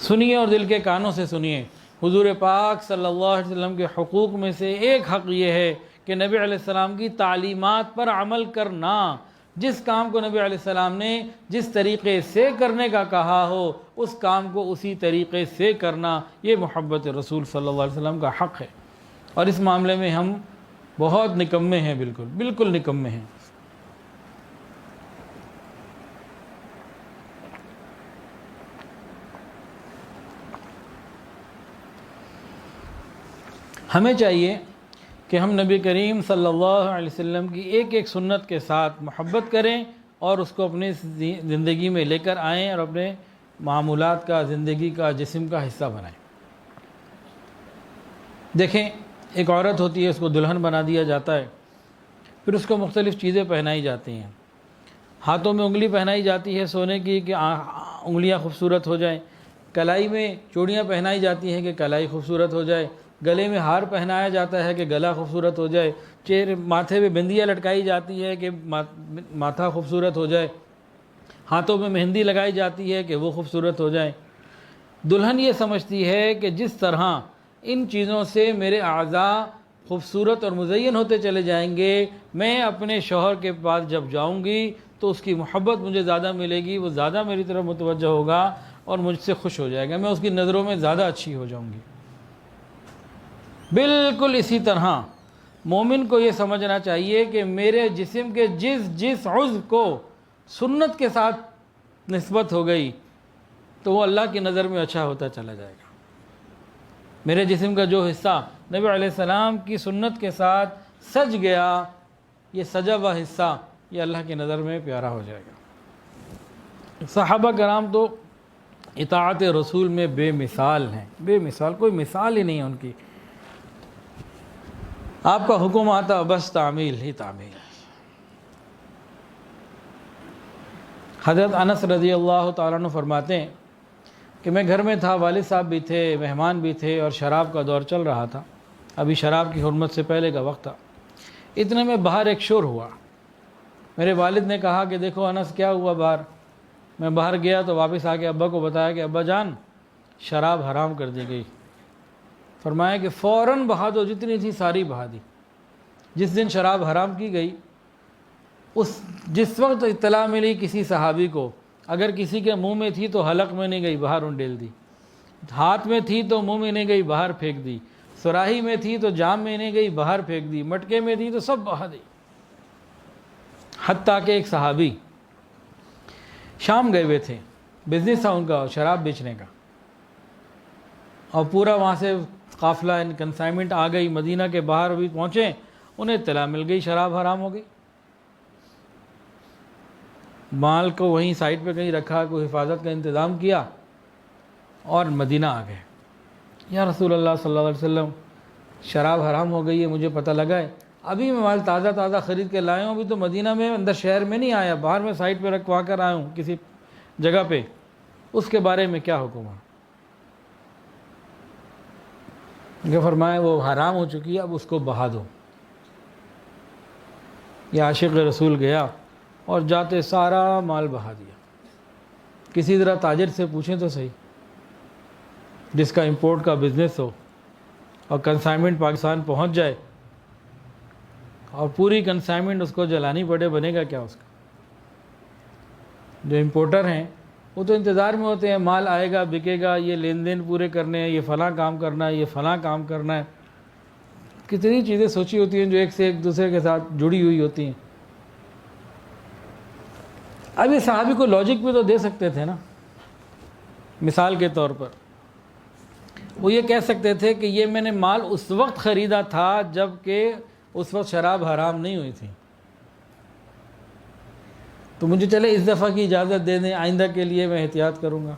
سنیے اور دل کے کانوں سے سنیے، حضور پاک صلی اللہ علیہ وسلم کے حقوق میں سے ایک حق یہ ہے کہ نبی علیہ السلام کی تعلیمات پر عمل کرنا۔ جس کام کو نبی علیہ السلام نے جس طریقے سے کرنے کا کہا ہو اس کام کو اسی طریقے سے کرنا، یہ محبت رسول صلی اللہ علیہ وسلم کا حق ہے۔ اور اس معاملے میں ہم بہت نکمے ہیں، بالکل نکمے ہیں۔ ہمیں چاہیے کہ ہم نبی کریم صلی اللہ علیہ وسلم کی ایک ایک سنت کے ساتھ محبت کریں اور اس کو اپنی زندگی میں لے کر آئیں اور اپنے معمولات کا، زندگی کا، جسم کا حصہ بنائیں۔ دیکھیں، ایک عورت ہوتی ہے، اس کو دلہن بنا دیا جاتا ہے، پھر اس کو مختلف چیزیں پہنائی جاتی ہیں۔ ہاتھوں میں انگلی پہنائی جاتی ہے سونے کی کہ انگلیاں خوبصورت ہو جائیں، کلائی میں چوڑیاں پہنائی جاتی ہیں کہ کلائی خوبصورت ہو جائے، گلے میں ہار پہنایا جاتا ہے کہ گلا خوبصورت ہو جائے، ماتھے پہ بندیاں لٹکائی جاتی ہے کہ ماتھا خوبصورت ہو جائے، ہاتھوں میں مہندی لگائی جاتی ہے کہ وہ خوبصورت ہو جائے۔ دلہن یہ سمجھتی ہے کہ جس طرح ان چیزوں سے میرے اعضاء خوبصورت اور مزین ہوتے چلے جائیں گے، میں اپنے شوہر کے پاس جب جاؤں گی تو اس کی محبت مجھے زیادہ ملے گی، وہ زیادہ میری طرف متوجہ ہوگا اور مجھ سے خوش ہو جائے گا، میں اس کی نظروں میں زیادہ اچھی ہو جاؤں گی۔ بالکل اسی طرح مومن کو یہ سمجھنا چاہیے کہ میرے جسم کے جس عضو کو سنت کے ساتھ نسبت ہو گئی تو وہ اللہ کی نظر میں اچھا ہوتا چلا جائے گا۔ میرے جسم کا جو حصہ نبی علیہ السلام کی سنت کے ساتھ سج گیا، یہ سجا ہوا حصہ یہ اللہ کی نظر میں پیارا ہو جائے گا۔ صحابہ کرام تو اطاعت رسول میں بے مثال ہیں، بے مثال، کوئی مثال ہی نہیں ہے ان کی۔ آپ کا حکم آتا بس تعمیل ہی تعمیل۔ حضرت انس رضی اللہ تعالیٰ عنہ فرماتے ہیں کہ میں گھر میں تھا، والد صاحب بھی تھے، مہمان بھی تھے، اور شراب کا دور چل رہا تھا، ابھی شراب کی حرمت سے پہلے کا وقت تھا۔ اتنے میں باہر ایک شور ہوا۔ میرے والد نے کہا کہ دیکھو انس کیا ہوا باہر۔ میں باہر گیا تو واپس آ کے ابا کو بتایا کہ ابا جان شراب حرام کر دی گئی۔ فرمایا کہ فوراً بہا دو، جتنی تھی ساری بہا دی۔ جس دن شراب حرام کی گئی، جس وقت اطلاع ملی کسی صحابی کو، اگر کسی کے منہ میں تھی تو حلق میں نہیں گئی، باہر انڈیل دی، ہاتھ میں تھی تو منہ میں نہیں گئی، باہر پھینک دی، سراہی میں تھی تو جام میں نہیں گئی، باہر پھینک دی، مٹکے میں تھی تو سب بہا دی۔ حتیٰ کہ ایک صحابی شام گئے ہوئے تھے، بزنس تھا ان کا شراب بیچنے کا، اور پورا وہاں سے قافلہ کنسائنمنٹ آ گئی، مدینہ کے باہر بھی پہنچے، انہیں اطلاع مل گئی شراب حرام ہو گئی۔ مال کو وہیں سائٹ پہ کہیں رکھا، کوئی حفاظت کا انتظام کیا اور مدینہ آ گئے۔ یا رسول اللہ صلی اللہ علیہ وسلم شراب حرام ہو گئی ہے، مجھے پتہ لگا ہے، ابھی میں مال تازہ خرید کے لایا ہوں، ابھی تو مدینہ میں اندر شہر میں نہیں آیا، باہر میں سائٹ پہ رکھوا کر آیا ہوں کسی جگہ پہ، اس کے بارے میں کیا حکم ہے؟ کہ فرمایا وہ حرام ہو چکی ہے، اب اس کو بہا دو۔ یہ عاشق رسول گیا اور جاتے سارا مال بہا دیا۔ کسی طرح تاجر سے پوچھیں تو صحیح، جس کا امپورٹ کا بزنس ہو اور کنسائنمنٹ پاکستان پہنچ جائے اور پوری کنسائنمنٹ اس کو جلانی پڑے، بنے گا کیا اس کا؟ جو امپورٹر ہیں وہ تو انتظار میں ہوتے ہیں، مال آئے گا، بکے گا، یہ لین دین پورے کرنے ہیں، یہ فلاں کام کرنا ہے، یہ فلاں کام کرنا ہے، کتنی چیزیں سوچی ہوتی ہیں جو ایک سے ایک دوسرے کے ساتھ جڑی ہوئی ہوتی ہیں۔ اب یہ صحابی کو لاجک بھی تو دے سکتے تھے نا، مثال کے طور پر وہ یہ کہہ سکتے تھے کہ یہ میں نے مال اس وقت خریدا تھا جب کہ اس وقت شراب حرام نہیں ہوئی تھی، تو مجھے چلے اس دفعہ کی اجازت دے دیں، آئندہ کے لیے میں احتیاط کروں گا۔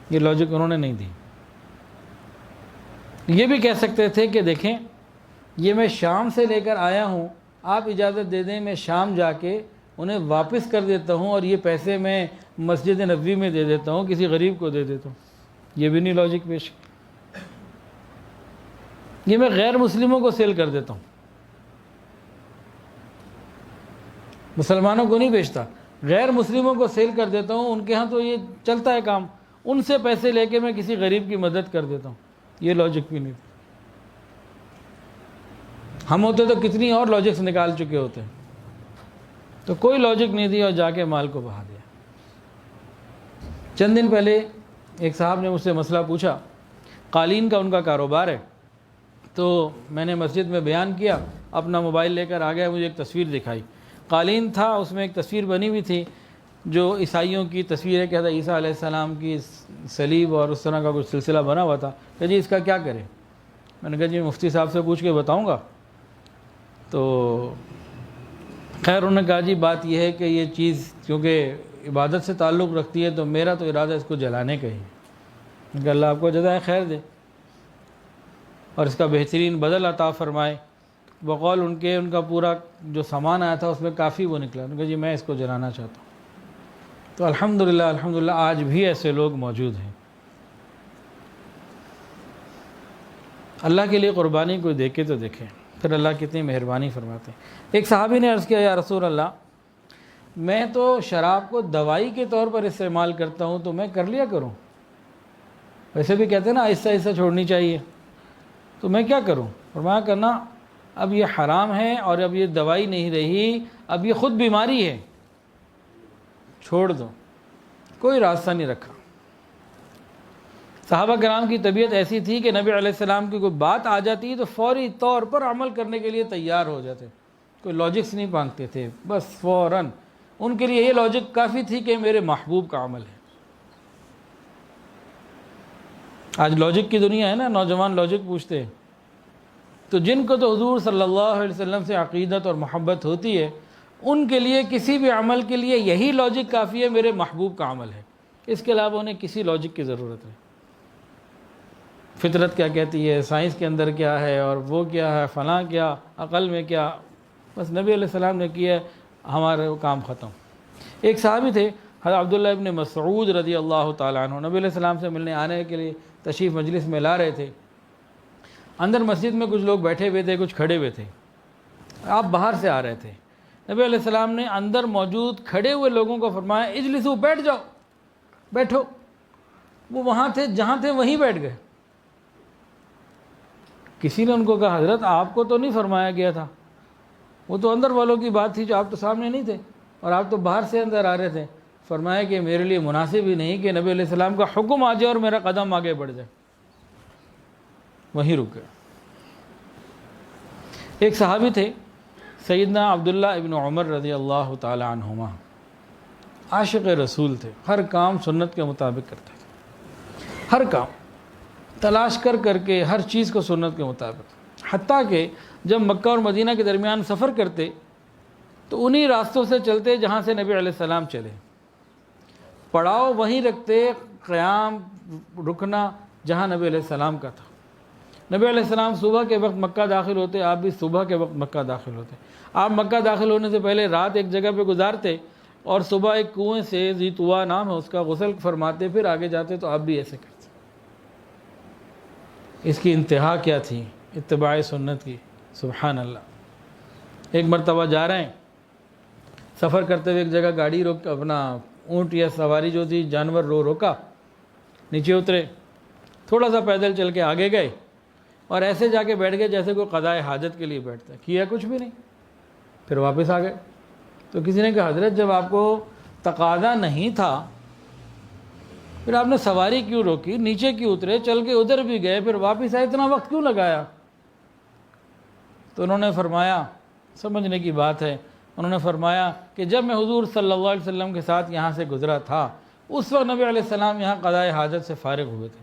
یہ لاجک انہوں نے نہیں دی۔ یہ بھی کہہ سکتے تھے کہ دیکھیں یہ میں شام سے لے کر آیا ہوں، آپ اجازت دے دیں میں شام جا کے انہیں واپس کر دیتا ہوں اور یہ پیسے میں مسجد نبوی میں دے دیتا ہوں، کسی غریب کو دے دیتا ہوں۔ یہ بھی نہیں لاجک پیش، یہ میں غیر مسلموں کو سیل کر دیتا ہوں، مسلمانوں کو نہیں بیچتا، غیر مسلموں کو سیل کر دیتا ہوں، ان کے ہاں تو یہ چلتا ہے کام، ان سے پیسے لے کے میں کسی غریب کی مدد کر دیتا ہوں۔ یہ لاجک بھی نہیں تھا۔ ہم ہوتے تو کتنی اور لاجکس نکال چکے ہوتے، تو کوئی لاجک نہیں دی اور جا کے مال کو بہا دیا۔ چند دن پہلے ایک صاحب نے مجھ سے مسئلہ پوچھا، قالین کا ان کا کاروبار ہے، تو میں نے مسجد میں بیان کیا، اپنا موبائل لے کر آ گیا، مجھے ایک تصویر دکھائی، قالین تھا، اس میں ایک تصویر بنی ہوئی تھی جو عیسائیوں کی تصویر ہے کہ حضرت عیسیٰ علیہ السلام کی صلیب اور اس طرح کا کچھ سلسلہ بنا ہوا تھا، کہ جی اس کا کیا کریں؟ میں نے کہا جی مفتی صاحب سے پوچھ کے بتاؤں گا۔ تو خیر انہوں نے کہا جی بات یہ ہے کہ یہ چیز کیونکہ عبادت سے تعلق رکھتی ہے تو میرا تو ارادہ اس کو جلانے کا ہی ہے، کہ اللہ آپ کو جزائے خیر دے اور اس کا بہترین بدل عطا فرمائے۔ بقول ان کا پورا جو سامان آیا تھا اس میں کافی وہ نکلا، انہوں نے کہا جی میں اس کو جلانا چاہتا ہوں۔ تو الحمدللہ آج بھی ایسے لوگ موجود ہیں۔ اللہ کے لیے قربانی کوئی دیکھے تو دیکھے، پھر اللہ کتنی مہربانی فرماتے ہیں۔ ایک صحابی نے عرض کیا یا رسول اللہ میں تو شراب کو دوائی کے طور پر استعمال کرتا ہوں، تو میں کر لیا کروں؟ ویسے بھی کہتے ہیں نا آہستہ آہستہ چھوڑنی چاہیے، تو میں کیا کروں؟ فرمایا کرنا اب یہ حرام ہے اور اب یہ دوائی نہیں رہی، اب یہ خود بیماری ہے، چھوڑ دو، کوئی راستہ نہیں رکھا۔ صحابہ کرام کی طبیعت ایسی تھی کہ نبی علیہ السلام کی کوئی بات آ جاتی تو فوری طور پر عمل کرنے کے لیے تیار ہو جاتے، کوئی لاجکس نہیں مانگتے تھے، بس فوراً ان کے لیے یہ لاجک کافی تھی کہ میرے محبوب کا عمل ہے۔ آج لاجک کی دنیا ہے نا، نوجوان لاجک پوچھتے ہیں، تو جن کو تو حضور صلی اللہ علیہ وسلم سے عقیدت اور محبت ہوتی ہے، ان کے لیے کسی بھی عمل کے لیے یہی لاجک کافی ہے، میرے محبوب کا عمل ہے، اس کے علاوہ انہیں کسی لاجک کی ضرورت نہیں۔ فطرت کیا کہتی ہے، سائنس کے اندر کیا ہے، اور وہ کیا ہے، فلاں کیا، عقل میں کیا، بس نبی علیہ السلام نے کیا، ہمارے کام ختم۔ ایک صحابی تھے حضرت عبداللہ ابن مسعود رضی اللہ تعالیٰ عنہ، نبی علیہ السلام سے ملنے آنے کے لیے تشریف مجلس میں لا رہے تھے۔ اندر مسجد میں کچھ لوگ بیٹھے ہوئے تھے، کچھ کھڑے ہوئے تھے، آپ باہر سے آ رہے تھے۔ نبی علیہ السلام نے اندر موجود کھڑے ہوئے لوگوں کو فرمایا اجلسوا، بیٹھ جاؤ، بیٹھو۔ وہ وہاں تھے، جہاں تھے وہیں بیٹھ گئے۔ کسی نے ان کو کہا حضرت آپ کو تو نہیں فرمایا گیا تھا، وہ تو اندر والوں کی بات تھی، جو آپ تو سامنے نہیں تھے اور آپ تو باہر سے اندر آ رہے تھے۔ فرمایا کہ میرے لیے مناسب ہی نہیں کہ نبی علیہ السلام کا حکم آ جائے اور میرا قدم آگے بڑھ جائے، وہیں رک گئے۔ ایک صحابی تھے سیدنا عبداللہ ابن عمر رضی اللہ تعالی عنہما، عاشق رسول تھے، ہر کام سنت کے مطابق کرتے تھے، ہر کام تلاش کر کر کے ہر چیز کو سنت کے مطابق، حتیٰ کہ جب مکہ اور مدینہ کے درمیان سفر کرتے تو انہی راستوں سے چلتے جہاں سے نبی علیہ السلام چلے، پڑاؤ وہیں رکھتے، قیام رکنا جہاں نبی علیہ السلام کا تھا۔ نبی علیہ السلام صبح کے وقت مکہ داخل ہوتے، آپ بھی صبح کے وقت مکہ داخل ہوتے۔ آپ مکہ داخل ہونے سے پہلے رات ایک جگہ پہ گزارتے اور صبح ایک کنویں سے، ذی طویٰ نام ہے اس کا، غسل فرماتے، پھر آگے جاتے، تو آپ بھی ایسے کرتے۔ اس کی انتہا کیا تھی؟ اتباع سنت کی، سبحان اللہ۔ ایک مرتبہ جا رہے ہیں، سفر کرتے ہوئے ایک جگہ گاڑی روک، اپنا اونٹ یا سواری جو تھی جانور روکا، نیچے اترے، تھوڑا سا پیدل چل کے آگے گئے اور ایسے جا کے بیٹھ گئے جیسے کوئی قضاء حاجت کے لیے بیٹھتا ہے، کیا کچھ بھی نہیں، پھر واپس آ گئے۔ تو کسی نے کہا حضرت جب آپ کو تقاضا نہیں تھا پھر آپ نے سواری کیوں روکی، نیچے کیوں اترے، چل کے ادھر بھی گئے، پھر واپس آئے، اتنا وقت کیوں لگایا؟ تو انہوں نے فرمایا، سمجھنے کی بات ہے، انہوں نے فرمایا کہ جب میں حضور صلی اللہ علیہ وسلم کے ساتھ یہاں سے گزرا تھا اس وقت نبی علیہ السلام یہاں قضاء حاجت سے فارغ ہوئے تھے۔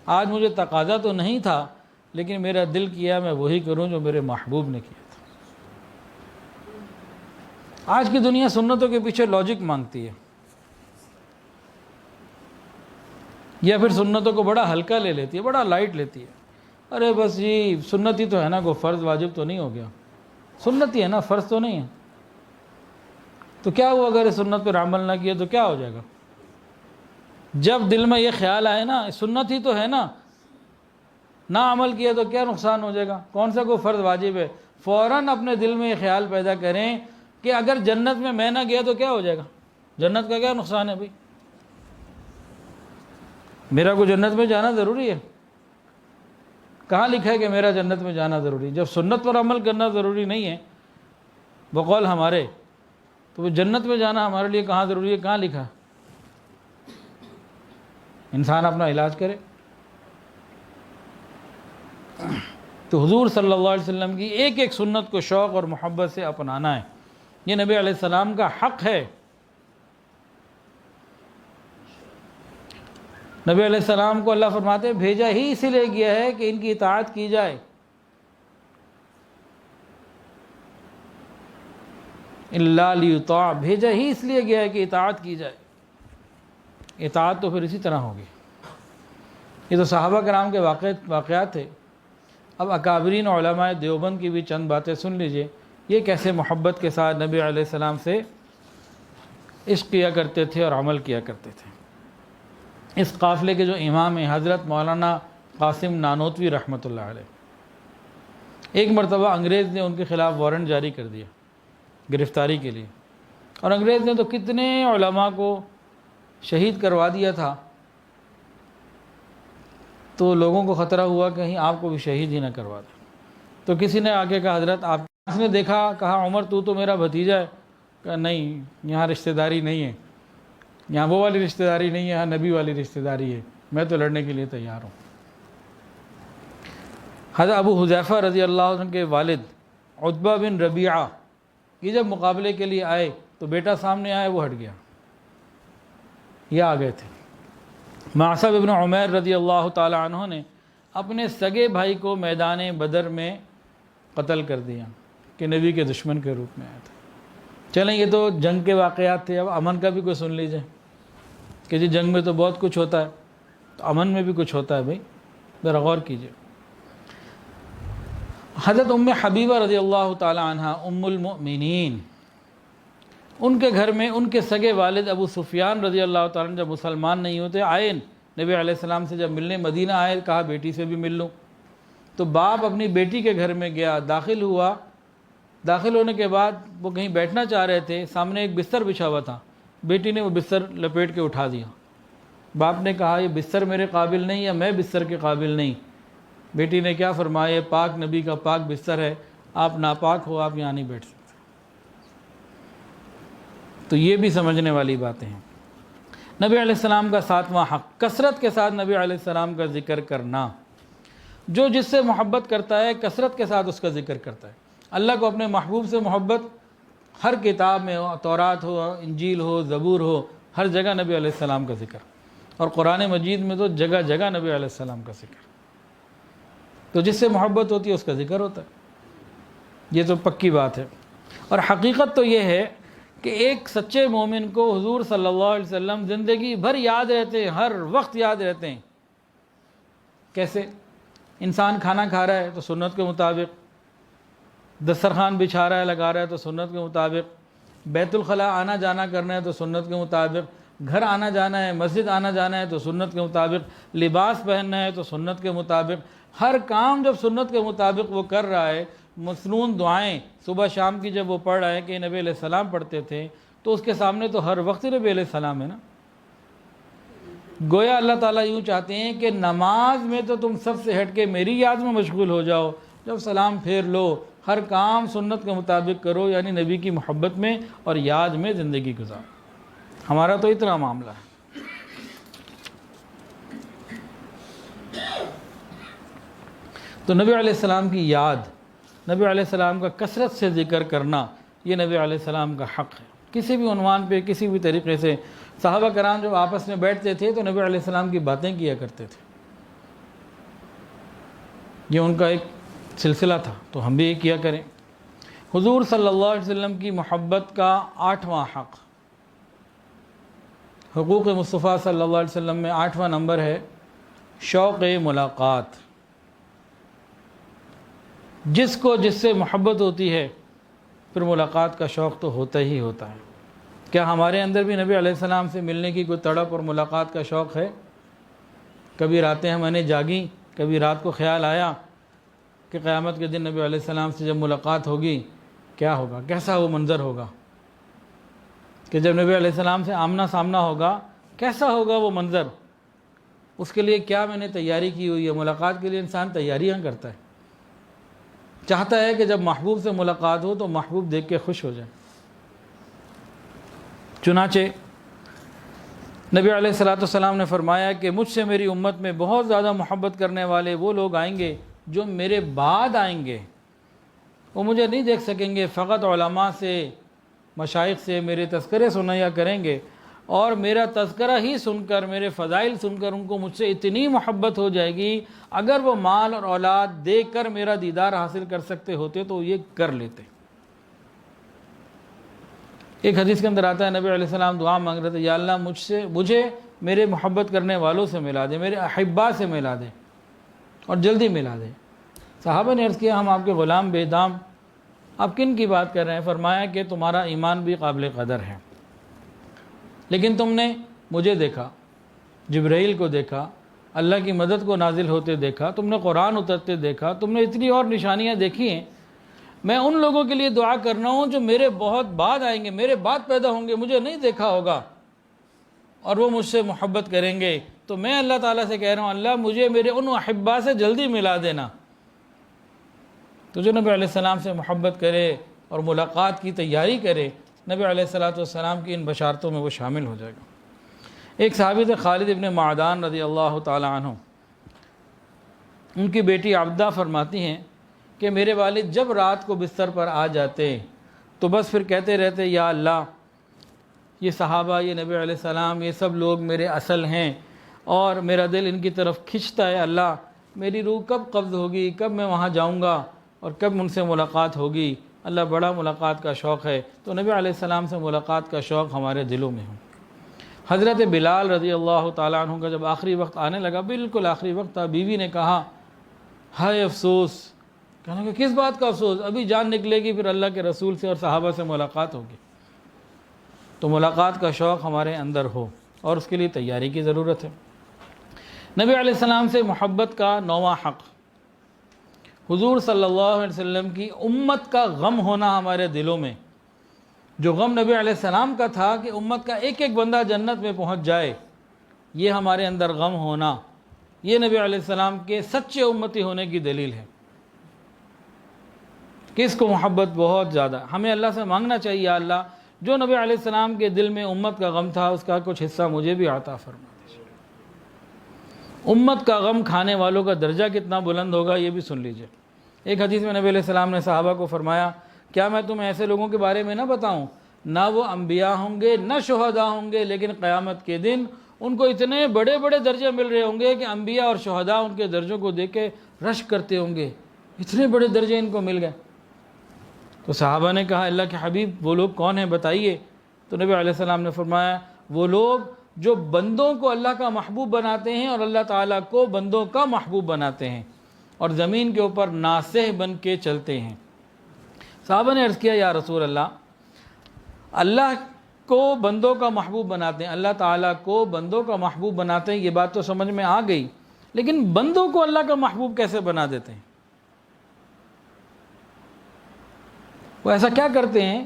آج مجھے تقاضا تو نہیں تھا لیکن میرا دل کیا میں وہی کروں جو میرے محبوب نے کیا تھا۔ آج کی دنیا سنتوں کے پیچھے لاجک مانگتی ہے، یا پھر سنتوں کو بڑا ہلکا لے لیتی ہے، بڑا لائٹ لیتی ہے۔ ارے بس جی سنت ہی تو ہے نا، کوئی فرض واجب تو نہیں ہو گیا، سنت ہی ہے نا، فرض تو نہیں ہے، تو کیا ہوا اگر سنت پر عمل نہ کیا تو کیا ہو جائے گا؟ جب دل میں یہ خیال آئے نا سنت ہی تو ہے نا، نہ عمل کیا تو کیا نقصان ہو جائے گا، کون سا کوئی فرض واجب ہے، فوراً اپنے دل میں یہ خیال پیدا کریں کہ اگر جنت میں نہ گیا تو کیا ہو جائے گا، جنت کا کیا نقصان ہے بھائی، میرا کو جنت میں جانا ضروری ہے، کہاں لکھا ہے کہ میرا جنت میں جانا ضروری؟ جب سنت پر عمل کرنا ضروری نہیں ہے بقول ہمارے، تو وہ جنت میں جانا ہمارے لیے کہاں ضروری ہے، کہاں لکھا؟ انسان اپنا علاج کرے۔ تو حضور صلی اللہ علیہ وسلم کی ایک ایک سنت کو شوق اور محبت سے اپنانا ہے، یہ نبی علیہ السلام کا حق ہے۔ نبی علیہ السلام کو اللہ فرماتے ہیں بھیجا ہی اسی لیے گیا ہے کہ ان کی اطاعت کی جائے، الا لیطاع، بھیجا ہی اس لیے گیا ہے کہ اطاعت کی جائے، اطاعت تو پھر اسی طرح ہوگی۔ یہ تو صحابہ کرام کے واقعات تھے۔ اب اکابرین علماء دیوبند کی بھی چند باتیں سن لیجئے، یہ کیسے محبت کے ساتھ نبی علیہ السلام سے عشق کیا کرتے تھے اور عمل کیا کرتے تھے۔ اس قافلے کے جو امام ہیں حضرت مولانا قاسم نانوتوی رحمۃ اللہ علیہ، ایک مرتبہ انگریز نے ان کے خلاف وارنٹ جاری کر دیا گرفتاری کے لیے، اور انگریز نے تو کتنے علماء کو شہید کروا دیا تھا، تو لوگوں کو خطرہ ہوا کہیں آپ کو بھی شہید ہی نہ کروا دیں. تو کسی نے آگے کہا حضرت آپ، اس نے دیکھا کہا عمر تو میرا بھتیجا ہے. کہا نہیں، یہاں رشتہ داری نہیں ہے، یہاں وہ والی رشتہ داری نہیں ہے، یہاں نبی والی رشتہ داری ہے، میں تو لڑنے کے لیے تیار ہوں. حضرت ابو حذیفہ رضی اللہ عنہ کے والد عتبہ بن ربیعہ یہ جب مقابلے کے لیے آئے تو بیٹا سامنے آئے، وہ ہٹ گیا، یہ آ گئے تھے. معصب ابن عمیر رضی اللہ تعالی عنہ نے اپنے سگے بھائی کو میدان بدر میں قتل کر دیا کہ نبی کے دشمن کے روپ میں آیا تھا. چلیں یہ تو جنگ کے واقعات تھے، اب امن کا بھی کوئی سن لیجئے کہ جی جنگ میں تو بہت کچھ ہوتا ہے، تو امن میں بھی کچھ ہوتا ہے بھائی، ذرا غور کیجئے. حضرت ام حبیبہ رضی اللہ تعالی عنہ ام المؤمنین، ان کے گھر میں ان کے سگے والد ابو سفیان رضی اللہ تعالیٰ عنہ جب مسلمان نہیں ہوتے آئے نبی علیہ السلام سے، جب ملنے مدینہ آئے کہا بیٹی سے بھی مل لوں. تو باپ اپنی بیٹی کے گھر میں گیا، داخل ہوا. داخل ہونے کے بعد وہ کہیں بیٹھنا چاہ رہے تھے، سامنے ایک بستر بچھا ہوا تھا، بیٹی نے وہ بستر لپیٹ کے اٹھا دیا. باپ نے کہا یہ بستر میرے قابل نہیں یا میں بستر کے قابل نہیں. بیٹی نے کیا فرمایا، یہ پاک نبی کا پاک بستر ہے، آپ ناپاک ہو، آپ یہاں نہیں بیٹھ سکتے. تو یہ بھی سمجھنے والی باتیں ہیں. نبی علیہ السلام کا 7واں حق، کثرت کے ساتھ نبی علیہ السلام کا ذکر کرنا. جو جس سے محبت کرتا ہے کثرت کے ساتھ اس کا ذکر کرتا ہے. اللہ کو اپنے محبوب سے محبت ہر کتاب میں ہو، تورات ہو، انجیل ہو، زبور ہو، ہر جگہ نبی علیہ السلام کا ذکر، اور قرآن مجید میں تو جگہ جگہ نبی علیہ السلام کا ذکر. تو جس سے محبت ہوتی ہے اس کا ذکر ہوتا ہے، یہ تو پکی بات ہے. اور حقیقت تو یہ ہے کہ ایک سچے مومن کو حضور صلی اللہ علیہ وسلم زندگی بھر یاد رہتے ہیں، ہر وقت یاد رہتے ہیں. کیسے؟ انسان کھانا کھا رہا ہے تو سنت کے مطابق، دسترخوان بچھا رہا ہے لگا رہا ہے تو سنت کے مطابق، بیت الخلاء آنا جانا کرنا ہے تو سنت کے مطابق، گھر آنا جانا ہے، مسجد آنا جانا ہے تو سنت کے مطابق، لباس پہننا ہے تو سنت کے مطابق. ہر کام جب سنت کے مطابق وہ کر رہا ہے، مسنون دعائیں صبح شام کی جب وہ پڑھ رہا ہے کہ نبی علیہ السلام پڑھتے تھے، تو اس کے سامنے تو ہر وقت نبی علیہ السلام ہے نا. گویا اللہ تعالیٰ یوں چاہتے ہیں کہ نماز میں تو تم سب سے ہٹ کے میری یاد میں مشغول ہو جاؤ، جب سلام پھیر لو ہر کام سنت کے مطابق کرو، یعنی نبی کی محبت میں اور یاد میں زندگی گزارو. ہمارا تو اتنا معاملہ ہے. تو نبی علیہ السلام کی یاد، نبی علیہ السلام کا کثرت سے ذکر کرنا، یہ نبی علیہ السلام کا حق ہے. کسی بھی عنوان پہ کسی بھی طریقے سے صحابہ کرام جب آپس میں بیٹھتے تھے تو نبی علیہ السلام کی باتیں کیا کرتے تھے. یہ ان کا ایک سلسلہ تھا، تو ہم بھی یہ کیا کریں. حضور صلی اللہ علیہ وسلم کی محبت کا 8واں حق، حقوق مصطفیٰ صلی اللہ علیہ وسلم میں 8واں نمبر ہے شوق ملاقات. جس کو جس سے محبت ہوتی ہے پھر ملاقات کا شوق تو ہوتا ہی ہوتا ہے. کیا ہمارے اندر بھی نبی علیہ السلام سے ملنے کی کوئی تڑپ اور ملاقات کا شوق ہے؟ کبھی راتیں ہم نے جاگیں، کبھی رات کو خیال آیا کہ قیامت کے دن نبی علیہ السلام سے جب ملاقات ہوگی کیا ہوگا، کیسا وہ منظر ہوگا، کہ جب نبی علیہ السلام سے آمنا سامنا ہوگا کیسا ہوگا وہ منظر. اس کے لیے کیا میں نے تیاری کی ہوئی ہے. ملاقات کے لیے انسان تیاریاں کرتا ہے، چاہتا ہے کہ جب محبوب سے ملاقات ہو تو محبوب دیکھ کے خوش ہو جائے. چنانچہ نبی علیہ السلام نے فرمایا کہ مجھ سے میری امت میں بہت زیادہ محبت کرنے والے وہ لوگ آئیں گے جو میرے بعد آئیں گے. وہ مجھے نہیں دیکھ سکیں گے، فقط علماء سے، مشائخ سے میرے تذکرے سنایا کریں گے، اور میرا تذکرہ ہی سن کر، میرے فضائل سن کر ان کو مجھ سے اتنی محبت ہو جائے گی، اگر وہ مال اور اولاد دے کر میرا دیدار حاصل کر سکتے ہوتے تو یہ کر لیتے. ایک حدیث کے اندر آتا ہے نبی علیہ السلام دعا مانگ رہے تھے، یا اللہ مجھے میرے محبت کرنے والوں سے ملا دے، میرے احبا سے ملا دے اور جلدی ملا دے. صحابہ نے عرض کیا ہم آپ کے غلام بے دام، آپ کن کی بات کر رہے ہیں؟ فرمایا کہ تمہارا ایمان بھی قابل قدر ہے، لیکن تم نے مجھے دیکھا، جبرائیل کو دیکھا، اللہ کی مدد کو نازل ہوتے دیکھا، تم نے قرآن اترتے دیکھا، تم نے اتنی اور نشانیاں دیکھی ہیں. میں ان لوگوں کے لیے دعا کرنا ہوں جو میرے بہت بعد آئیں گے، میرے بعد پیدا ہوں گے، مجھے نہیں دیکھا ہوگا، اور وہ مجھ سے محبت کریں گے تو میں اللہ تعالیٰ سے کہہ رہا ہوں اللہ مجھے میرے ان احبا سے جلدی ملا دینا۔ تو جو نبی علیہ السلام سے محبت کرے اور ملاقات کی تیاری کرے، نبی علیہ السلام کی ان بشارتوں میں وہ شامل ہو جائے گا۔ ایک صحابی تھے خالد ابن معدان رضی اللہ تعالیٰ عنہ، ان کی بیٹی عبدہ فرماتی ہیں کہ میرے والد جب رات کو بستر پر آ جاتے تو بس پھر کہتے رہتے یا اللہ یہ صحابہ، یہ نبی علیہ السلام، یہ سب لوگ میرے اصل ہیں اور میرا دل ان کی طرف کھنچتا ہے، اللہ میری روح کب قبض ہوگی، کب میں وہاں جاؤں گا اور کب ان سے ملاقات ہوگی، اللہ بڑا ملاقات کا شوق ہے۔ تو نبی علیہ السلام سے ملاقات کا شوق ہمارے دلوں میں ہو۔ حضرت بلال رضی اللہ تعالیٰ عنہ کا جب آخری وقت آنے لگا، بالکل آخری وقت تھا، بیوی نے کہا ہائے افسوس، کہنے کہ کس بات کا افسوس، ابھی جان نکلے گی پھر اللہ کے رسول سے اور صحابہ سے ملاقات ہوگی۔ تو ملاقات کا شوق ہمارے اندر ہو اور اس کے لیے تیاری کی ضرورت ہے۔ نبی علیہ السلام سے محبت کا 9واں حق، حضور صلی اللہ علیہ وسلم کی امت کا غم ہونا ہمارے دلوں میں۔ جو غم نبی علیہ السلام کا تھا کہ امت کا ایک ایک بندہ جنت میں پہنچ جائے، یہ ہمارے اندر غم ہونا، یہ نبی علیہ السلام کے سچے امتی ہونے کی دلیل ہے۔ کس کو محبت بہت زیادہ، ہمیں اللہ سے مانگنا چاہیے یا اللہ جو نبی علیہ السلام کے دل میں امت کا غم تھا اس کا کچھ حصہ مجھے بھی عطا فرما دیجیے۔ امت کا غم کھانے والوں کا درجہ کتنا بلند ہوگا یہ بھی سن لیجئے۔ ایک حدیث میں نبی علیہ السلام نے صحابہ کو فرمایا کیا میں تمہیں ایسے لوگوں کے بارے میں نہ بتاؤں، نہ وہ انبیاء ہوں گے نہ شہداء ہوں گے، لیکن قیامت کے دن ان کو اتنے بڑے بڑے درجے مل رہے ہوں گے کہ انبیاء اور شہداء ان کے درجوں کو دیکھ کے رشک کرتے ہوں گے، اتنے بڑے درجے ان کو مل گئے۔ تو صحابہ نے کہا اللہ کے حبیب وہ لوگ کون ہیں بتائیے؟ تو نبی علیہ السلام نے فرمایا وہ لوگ جو بندوں کو اللہ کا محبوب بناتے ہیں اور اللہ تعالیٰ کو بندوں کا محبوب بناتے ہیں اور زمین کے اوپر ناصح بن کے چلتے ہیں۔ صحابہ نے عرض کیا یا رسول اللہ، اللہ کو بندوں کا محبوب بناتے ہیں، اللہ تعالیٰ کو بندوں کا محبوب بناتے ہیں، یہ بات تو سمجھ میں آ گئی، لیکن بندوں کو اللہ کا محبوب کیسے بنا دیتے ہیں؟ وہ ایسا کیا کرتے ہیں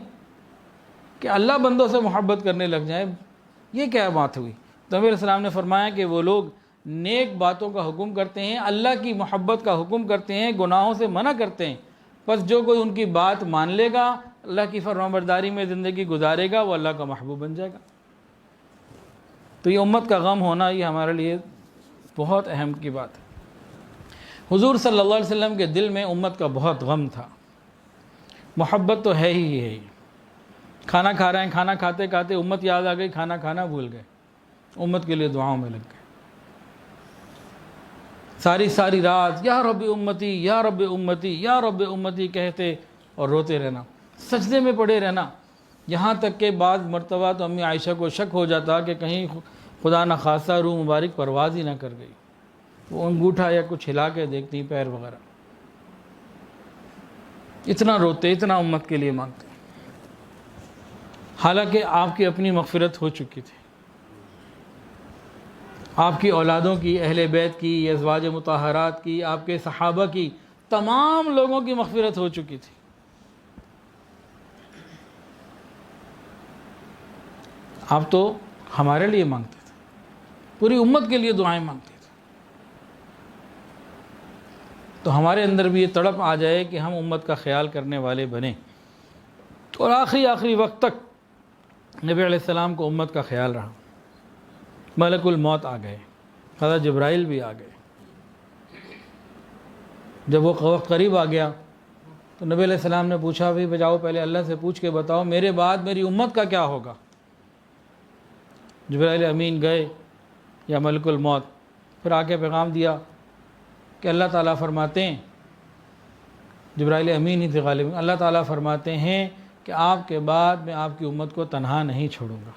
کہ اللہ بندوں سے محبت کرنے لگ جائیں؟ یہ کیا بات ہوئی؟ تو نبی علیہ السلام نے فرمایا کہ وہ لوگ نیک باتوں کا حکم کرتے ہیں، اللہ کی محبت کا حکم کرتے ہیں، گناہوں سے منع کرتے ہیں، بس جو کوئی ان کی بات مان لے گا، اللہ کی فرمانبرداری میں زندگی گزارے گا، وہ اللہ کا محبوب بن جائے گا۔ تو یہ امت کا غم ہونا یہ ہمارے لیے بہت اہم کی بات ہے۔ حضور صلی اللہ علیہ وسلم کے دل میں امت کا بہت غم تھا، محبت تو ہے ہی ہے۔ کھانا کھا رہے ہیں، کھانا کھاتے کھاتے امت یاد آ گئی، کھانا کھانا بھول گئے، امت کے لیے دعاؤں میں لگ گئے، ساری رات یا رب امتی یا رب امتی یا رب امتی کہتے اور روتے رہنا، سجدے میں پڑے رہنا، یہاں تک کہ بعض مرتبہ تو امی عائشہ کو شک ہو جاتا کہ کہیں خدا نخواستہ روح مبارک پرواز ہی نہ کر گئی، وہ انگوٹھا یا کچھ ہلا کے دیکھتی پیر وغیرہ، اتنا روتے، اتنا امت کے لیے مانگتے، حالانکہ آپ کی اپنی مغفرت ہو چکی تھی، آپ کی اولادوں کی، اہل بیت کی، ازواج مطہرات کی، آپ کے صحابہ کی، تمام لوگوں کی مغفرت ہو چکی تھی۔ آپ تو ہمارے لیے مانگتے تھے، پوری امت کے لیے دعائیں مانگتے تھے، تو ہمارے اندر بھی یہ تڑپ آ جائے کہ ہم امت کا خیال کرنے والے بنیں۔ اور آخری وقت تک نبی علیہ السلام کو امت کا خیال رہا۔ ملک الموت آ گئے، حضرت جبرائیل بھی آ گئے۔ جب وہ وقت قریب آ گیا تو نبی علیہ السلام نے پوچھا بھی بجاؤ پہلے اللہ سے پوچھ کے بتاؤ میرے بعد میری امت کا کیا ہوگا؟ جبرائیل امین گئے یا ملک الموت، پھر آ کے پیغام دیا کہ اللہ تعالیٰ فرماتے ہیں، جبرائیل امین ہی تھے غالب، اللہ تعالیٰ فرماتے ہیں کہ آپ کے بعد میں آپ کی امت کو تنہا نہیں چھوڑوں گا۔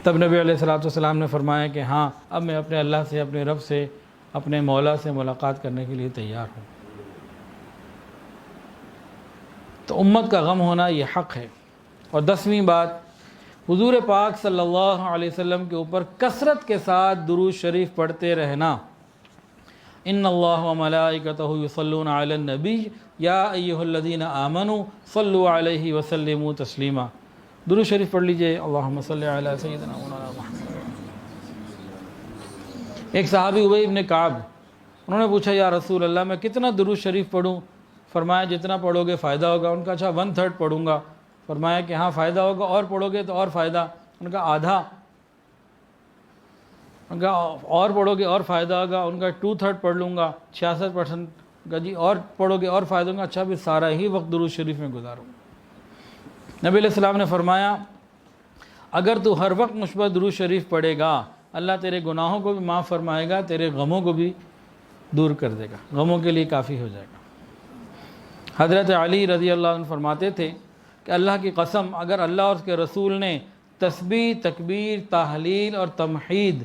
تب نبی علیہ السلام نے فرمایا کہ ہاں اب میں اپنے اللہ سے، اپنے رب سے، اپنے مولا سے ملاقات کرنے کے لیے تیار ہوں۔ تو امت کا غم ہونا یہ حق ہے۔ اور 10ویں بات، حضور پاک صلی اللہ علیہ وسلم کے اوپر کثرت کے ساتھ درود شریف پڑھتے رہنا۔ ان اللہ وملائکتہ یصلون علی النبی یا ایھا الذین آمنوا صلوا علیہ وسلموا تسلیما۔ درود شریف پڑھ لیجئے، اللہم صلی علی سیدنا مولانا محمد۔ ایک صحابی ابی ابن کعب، انہوں نے پوچھا یا رسول اللہ میں کتنا درود شریف پڑھوں؟ فرمایا جتنا پڑھو گے فائدہ ہوگا۔ ان کا اچھا 1/3 پڑھوں گا۔ فرمایا کہ ہاں فائدہ ہوگا، اور پڑھو گے تو اور فائدہ۔ ان کا آدھا۔ ان کا اور پڑھو گے اور فائدہ ہوگا۔ ان کا 2/3 پڑھ لوں گا، 66%۔ کا جی اور پڑھو گے اور فائدہ ہوگا، اچھا بھی سارا ہی وقت درود شریف میں گزاروں گا۔ نبی علیہ السلام نے فرمایا اگر تو ہر وقت مجھ پر درود شریف پڑھے گا، اللہ تیرے گناہوں کو بھی معاف فرمائے گا، تیرے غموں کو بھی دور کر دے گا، غموں کے لیے کافی ہو جائے گا۔ حضرت علی رضی اللہ عنہ فرماتے تھے کہ اللہ کی قسم اگر اللہ اور اس کے رسول نے تسبیح، تکبیر، تحلیل اور تمحید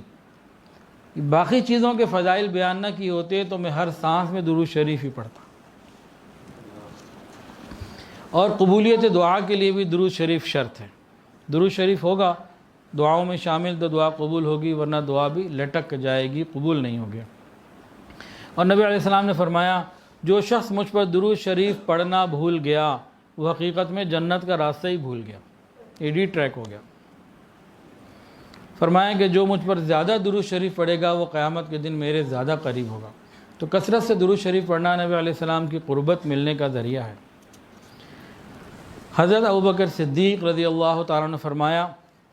باقی چیزوں کے فضائل بیان نہ کی ہوتے تو میں ہر سانس میں درود شریف ہی پڑھتا۔ اور قبولیت دعا کے لیے بھی درود شریف شرط ہے۔ درود شریف ہوگا دعاؤں میں شامل تو دعا قبول ہوگی، ورنہ دعا بھی لٹک جائے گی، قبول نہیں ہوگی۔ اور نبی علیہ السلام نے فرمایا جو شخص مجھ پر درود شریف پڑھنا بھول گیا وہ حقیقت میں جنت کا راستہ ہی بھول گیا، ایڈی ٹریک ہو گیا۔ فرمایا کہ جو مجھ پر زیادہ درود شریف پڑھے گا وہ قیامت کے دن میرے زیادہ قریب ہوگا۔ تو کثرت سے درود شریف پڑھنا نبی علیہ السلام کی قربت ملنے کا ذریعہ ہے۔ حضرت ابوبکر صدیق رضی اللہ تعالیٰ نے فرمایا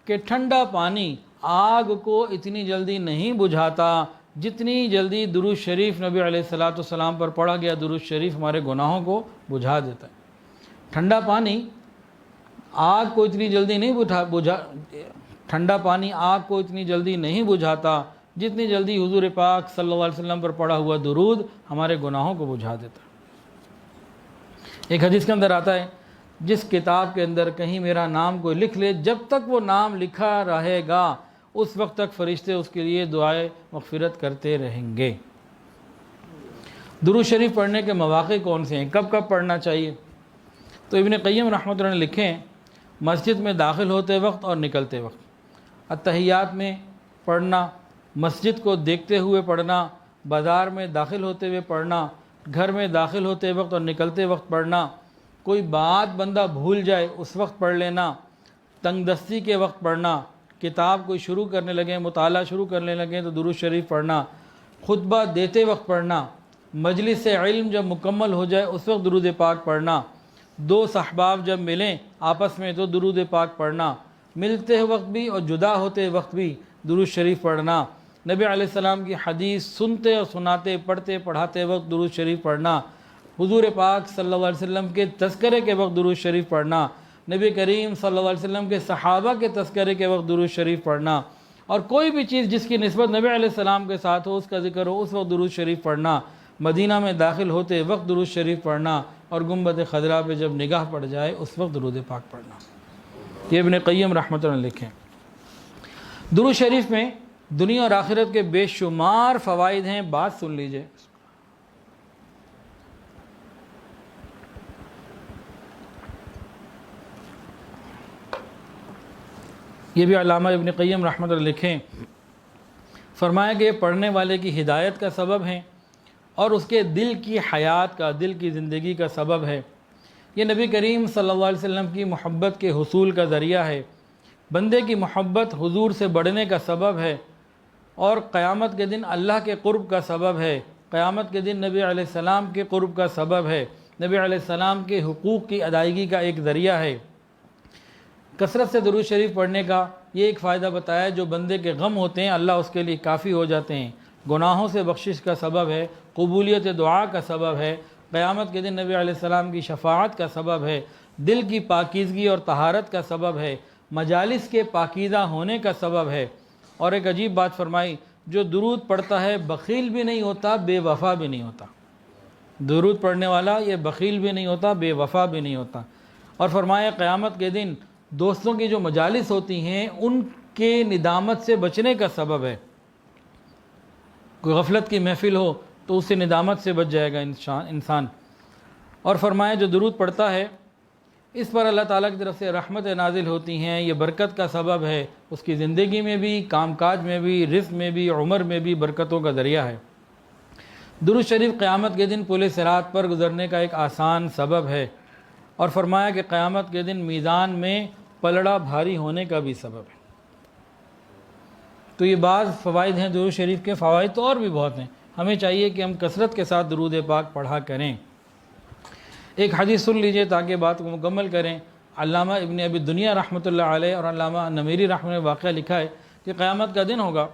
کہ ٹھنڈا پانی آگ کو اتنی جلدی نہیں بجھاتا جتنی جلدی درود شریف نبی علیہ السلام پر پڑھا گیا درود شریف ہمارے گناہوں کو بجھا دیتا ہے۔ ٹھنڈا پانی آگ کو اتنی جلدی نہیں ٹھنڈا پانی آگ کو اتنی جلدی نہیں بجھاتا جتنی جلدی حضور پاک صلی اللہ علیہ وسلم پر پڑھا ہوا درود ہمارے گناہوں کو بجھا دیتا ہے۔ ایک حدیث کے اندر آتا ہے جس کتاب کے اندر کہیں میرا نام کوئی لکھ لے، جب تک وہ نام لکھا رہے گا اس وقت تک فرشتے اس کے لیے دعائے مغفرت کرتے رہیں گے۔ درود شریف پڑھنے کے مواقع کون سے ہیں، کب کب پڑھنا چاہیے؟ تو ابن قیم رحمۃ اللہ نے لکھے ہیں مسجد میں داخل ہوتے وقت اور نکلتے وقت، اتحیات میں پڑھنا، مسجد کو دیکھتے ہوئے پڑھنا، بازار میں داخل ہوتے ہوئے پڑھنا، گھر میں داخل ہوتے وقت اور نکلتے وقت پڑھنا، کوئی بات بندہ بھول جائے اس وقت پڑھ لینا، تنگ دستی کے وقت پڑھنا، کتاب کوئی شروع کرنے لگے، مطالعہ شروع کرنے لگے تو درود شریف پڑھنا، خطبہ دیتے وقت پڑھنا، مجلس علم جب مکمل ہو جائے اس وقت درود پاک پڑھنا، دو صحباب جب ملیں آپس میں تو درود پاک پڑھنا، ملتے وقت بھی اور جدا ہوتے وقت بھی درود شریف پڑھنا، نبی علیہ السلام کی حدیث سنتے اور سناتے پڑھتے پڑھاتے وقت درود شریف پڑھنا، حضور پاک صلی اللہ علیہ وسلم کے تذکرے کے وقت درود شریف پڑھنا، نبی کریم صلی اللہ علیہ وسلم کے صحابہ کے تذکرے کے وقت درود شریف پڑھنا، اور کوئی بھی چیز جس کی نسبت نبی علیہ السلام کے ساتھ ہو، اس کا ذکر ہو، اس وقت درود شریف پڑھنا، مدینہ میں داخل ہوتے وقت درود شریف پڑھنا، اور گنبد خضرا پہ جب نگاہ پڑ جائے اس وقت درود پاک پڑھنا۔ یہ ابن قیم رحمۃ اللہ لکھیں۔ درود شریف میں دنیا اور آخرت کے بے شمار فوائد ہیں، بات سن لیجئے۔ یہ بھی علامہ ابن قیم رحمۃ اللہ لکھیں، فرمایا کہ یہ پڑھنے والے کی ہدایت کا سبب ہیں اور اس کے دل کی حیات کا، دل کی زندگی کا سبب ہے۔ یہ نبی کریم صلی اللہ علیہ وسلم کی محبت کے حصول کا ذریعہ ہے، بندے کی محبت حضور سے بڑھنے کا سبب ہے، اور قیامت کے دن اللہ کے قرب کا سبب ہے، قیامت کے دن نبی علیہ السلام کے قرب کا سبب ہے، نبی علیہ السلام کے حقوق کی ادائیگی کا ایک ذریعہ ہے۔ کثرت سے درود شریف پڑھنے کا یہ ایک فائدہ بتایا، جو بندے کے غم ہوتے ہیں اللہ اس کے لیے کافی ہو جاتے ہیں، گناہوں سے بخشش کا سبب ہے، قبولیت دعا کا سبب ہے، قیامت کے دن نبی علیہ السلام کی شفاعت کا سبب ہے، دل کی پاکیزگی اور طہارت کا سبب ہے، مجالس کے پاکیزہ ہونے کا سبب ہے۔ اور ایک عجیب بات فرمائی، جو درود پڑھتا ہے بخیل بھی نہیں ہوتا، بے وفا بھی نہیں ہوتا۔ درود پڑھنے والا یہ بخیل بھی نہیں ہوتا، بے وفا بھی نہیں ہوتا۔ اور فرمایا قیامت کے دن دوستوں کی جو مجالس ہوتی ہیں ان کے ندامت سے بچنے کا سبب ہے۔ کوئی غفلت کی محفل ہو تو اس سے ندامت سے بچ جائے گا انسان۔ اور فرمایا جو درود پڑھتا ہے اس پر اللہ تعالیٰ کی طرف سے رحمت نازل ہوتی ہیں، یہ برکت کا سبب ہے، اس کی زندگی میں بھی، کام کاج میں بھی، رزق میں بھی، عمر میں بھی برکتوں کا ذریعہ ہے۔ درود شریف قیامت کے دن پل صراط پر گزرنے کا ایک آسان سبب ہے، اور فرمایا کہ قیامت کے دن میزان میں پلڑا بھاری ہونے کا بھی سبب ہے۔ تو یہ بعض فوائد ہیں درود شریف کے، فوائد تو اور بھی بہت ہیں، ہمیں چاہیے کہ ہم کثرت کے ساتھ درود پاک پڑھا کریں۔ ایک حدیث سن لیجئے تاکہ بات کو مکمل کریں۔ علامہ ابن ابی دنیا رحمۃ اللہ علیہ اور علامہ نمیری رحمۃ اللہ نے واقعہ لکھا ہے کہ قیامت کا دن ہوگا،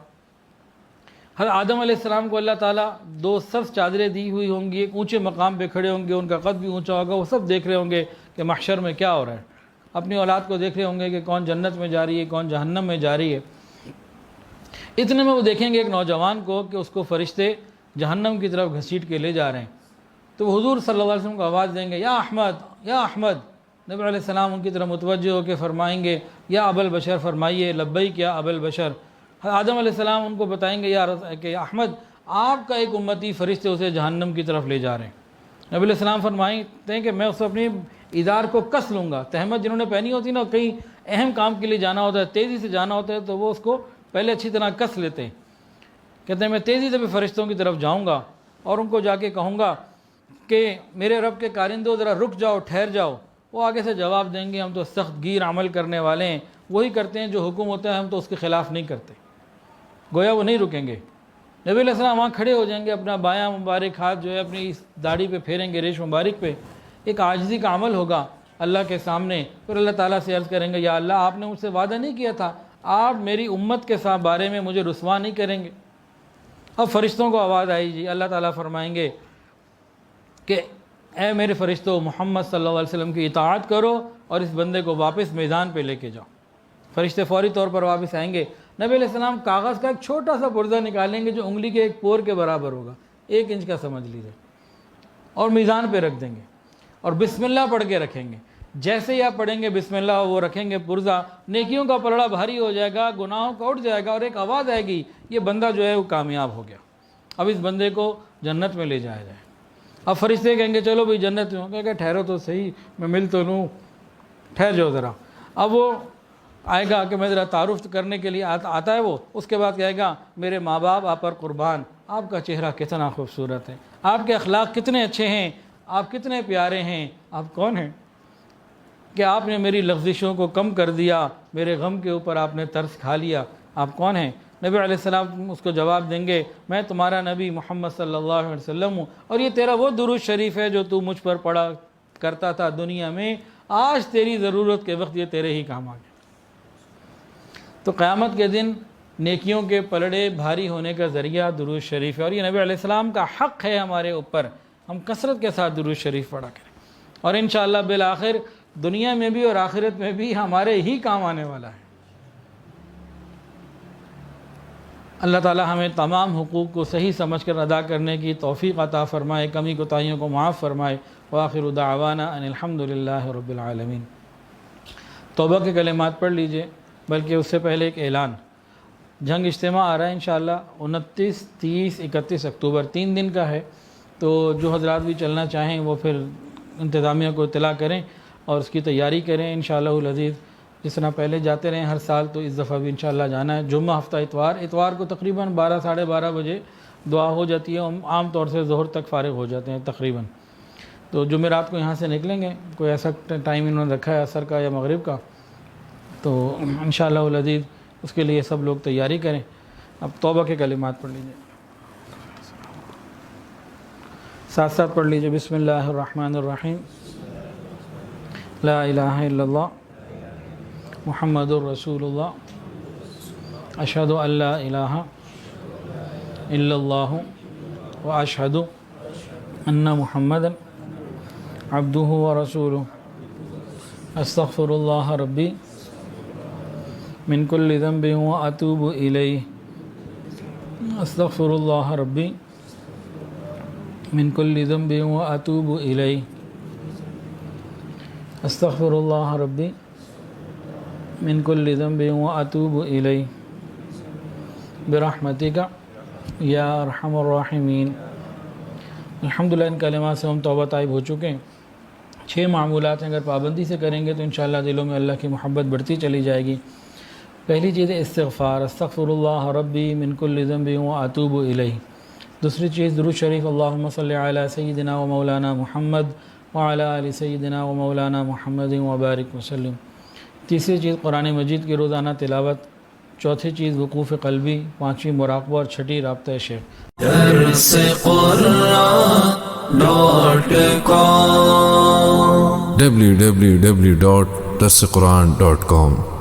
حضرت آدم علیہ السلام کو اللہ تعالیٰ 2 سبز چادریں دی ہوئی ہوں گی، ایک اونچے مقام پہ کھڑے ہوں گے، ان کا قد بھی اونچا ہوگا، وہ سب دیکھ رہے ہوں گے کہ محشر میں کیا ہو رہا ہے، اپنی اولاد کو دیکھ رہے ہوں گے کہ کون جنت میں جا رہی ہے، کون جہنم میں جا رہی ہے۔ اتنے میں وہ دیکھیں گے ایک نوجوان کو کہ اس کو فرشتے جہنم کی طرف گھسیٹ کے لے جا رہے ہیں، تو وہ حضور صلی اللہ علیہ وسلم کو آواز دیں گے، یا احمد یا احمد۔ نبی علیہ السلام ان کی طرف متوجہ ہو کے فرمائیں گے، یا ابا البشر، فرمائیے لبیک یا ابا البشر۔ آدم علیہ السلام ان کو بتائیں گے کہ احمد آپ کا ایک امتی فرشتے اسے جہنم کی طرف لے جا رہے ہیں۔ نبی علیہ السلام فرمائتے ہیں کہ میں اس اپنی ادار کو کس لوں گا۔ تہمت جنہوں نے پہنی ہوتی نا، کہیں اہم کام کے لیے جانا ہوتا ہے، تیزی سے جانا ہوتا ہے، تو وہ اس کو پہلے اچھی طرح کس لیتے ہیں۔ کہتے ہیں میں تیزی سے بھی فرشتوں کی طرف جاؤں گا اور ان کو جا کے کہوں گا کہ میرے رب کے کارندوں ذرا رک جاؤ، ٹھہر جاؤ۔ وہ آگے سے جواب دیں گے ہم تو سخت گیر عمل کرنے والے ہیں، وہی کرتے ہیں جو حکم ہوتا ہے، ہم تو اس کے خلاف نہیں کرتے۔ گویا وہ نہیں رکیں گے۔ نبی علیہ السلام وہاں کھڑے ہو جائیں گے، اپنا بایاں مبارک ہاتھ جو ہے اپنی اس داڑھی پہ پھیریں گے، ریش مبارک پہ، ایک عاجزی کا عمل ہوگا اللہ کے سامنے۔ پھر اللہ تعالیٰ سے عرض کریں گے یا اللہ آپ نے مجھ سے وعدہ نہیں کیا تھا، آپ میری امت کے ساتھ بارے میں مجھے رسوا نہیں کریں گے۔ اب فرشتوں کو آواز آئی جی، اللہ تعالیٰ فرمائیں گے کہ اے میرے فرشتوں، محمد صلی اللہ علیہ وسلم کی اطاعت کرو اور اس بندے کو واپس میدان پہ لے کے جاؤ۔ فرشتے فوری طور پر واپس آئیں گے۔ نبی علیہ السلام کاغذ کا ایک چھوٹا سا پرزہ نکالیں گے جو انگلی کے ایک پور کے برابر ہوگا، 1 انچ کا سمجھ لیجیے، اور میزان پہ رکھ دیں گے اور بسم اللہ پڑھ کے رکھیں گے۔ جیسے ہی آپ پڑھیں گے بسم اللہ، وہ رکھیں گے پرزہ، نیکیوں کا پلڑا بھاری ہو جائے گا، گناہوں کا اٹھ جائے گا، اور ایک آواز آئے گی یہ بندہ جو ہے وہ کامیاب ہو گیا، اب اس بندے کو جنت میں لے جایا جائے۔ اب فرشتے کہیں گے چلو بھائی جنت میں، کہے کہ ٹھہرو تو صحیح، میں مل تو لوں، ٹھہر جاؤ ذرا۔ اب وہ آئے گا کہ میں ذرا تعارف کرنے کے لیے آتا ہے وہ، اس کے بعد کہے گا میرے ماں باپ آپ پر قربان، آپ کا چہرہ کتنا خوبصورت ہے، آپ کے اخلاق کتنے اچھے ہیں، آپ کتنے پیارے ہیں، آپ کون ہیں کہ آپ نے میری لغزشوں کو کم کر دیا، میرے غم کے اوپر آپ نے ترس کھا لیا، آپ کون ہیں؟ نبی علیہ السلام اس کو جواب دیں گے میں تمہارا نبی محمد صلی اللہ علیہ وسلم ہوں، اور یہ تیرا وہ درود شریف ہے جو تو مجھ پر پڑھا کرتا تھا دنیا میں، آج تیری ضرورت کے وقت یہ تیرے ہی کام آ گیا۔ تو قیامت کے دن نیکیوں کے پلڑے بھاری ہونے کا ذریعہ درود شریف ہے، اور یہ نبی علیہ السلام کا حق ہے ہمارے اوپر، ہم کثرت کے ساتھ درود شریف پڑھا کریں، اور انشاءاللہ بالآخر دنیا میں بھی اور آخرت میں بھی ہمارے ہی کام آنے والا ہے۔ اللہ تعالی ہمیں تمام حقوق کو صحیح سمجھ کر ادا کرنے کی توفیق عطا فرمائے، کمی کوتاہیوں کو معاف فرمائے۔ وآخر دعوانا ان الحمدللہ رب العالمین۔ توبہ کے کلمات پڑھ لیجئے، بلکہ اس سے پہلے ایک اعلان، جنگ اجتماع آ رہا ہے انشاءاللہ 29، 30، 31 اکتوبر، 3 دن کا ہے، تو جو حضرات بھی چلنا چاہیں وہ پھر انتظامیہ کو اطلاع کریں اور اس کی تیاری کریں انشاءاللہ العزیز۔ جس طرح پہلے جاتے رہے ہر سال، تو اس دفعہ بھی انشاءاللہ جانا ہے۔ جمعہ ہفتہ اتوار کو تقریباً 12 ساڑھے 12 بجے دعا ہو جاتی ہے، ہم عام طور سے ظہر تک فارغ ہو جاتے ہیں تقریباً۔ تو جمعرات کو یہاں سے نکلیں گے، کوئی ایسا ٹائم انہوں نے رکھا ہے عصر کا یا مغرب کا، تو انشاءاللہ العزیز اس کے لیے سب لوگ تیاری کریں۔ اب توبہ کے کلمات پڑھ لیجئے، ساتھ ساتھ پڑھ لیجئے۔ بسم اللہ الرحمن الرحیم، لا الہ الا اللہ محمد الرسول اللہ، اشہد ان لا الہ الا اللہ واشہد ان محمدا عبدہ ورسولہ، استغفر اللہ ربی من کل ذنب واتوب الیہ، استغفر اللہ ربی من کل ذنب واتوب الیہ، استغفر اللہ ربی من کل ذنب واتوب الیہ، برحمتک یا ارحم الراحمین۔ الحمدللہ ان کلمات سے ہم توبہ طائب ہو چکے ہیں۔ 6 معمولات ہیں، اگر پابندی سے کریں گے تو انشاءاللہ دلوں میں اللہ کی محبت بڑھتی چلی جائے گی۔ پہلی چیز ہے استغفار، استغفر اللہ ربی من کل ذنب واتوب الیہ۔ دوسری چیز درود شریف، اللہم صلی علی سیدنا و مولانا محمد وعلی آل سیدنا و مولانا محمد وبارک وسلم۔ تیسری چیز قرآن مجید کی روزانہ تلاوت، چوتھی چیز وقوف قلبی، پانچویں مراقبہ اور چھٹی رابطہ شیخ۔ www.darsequran.com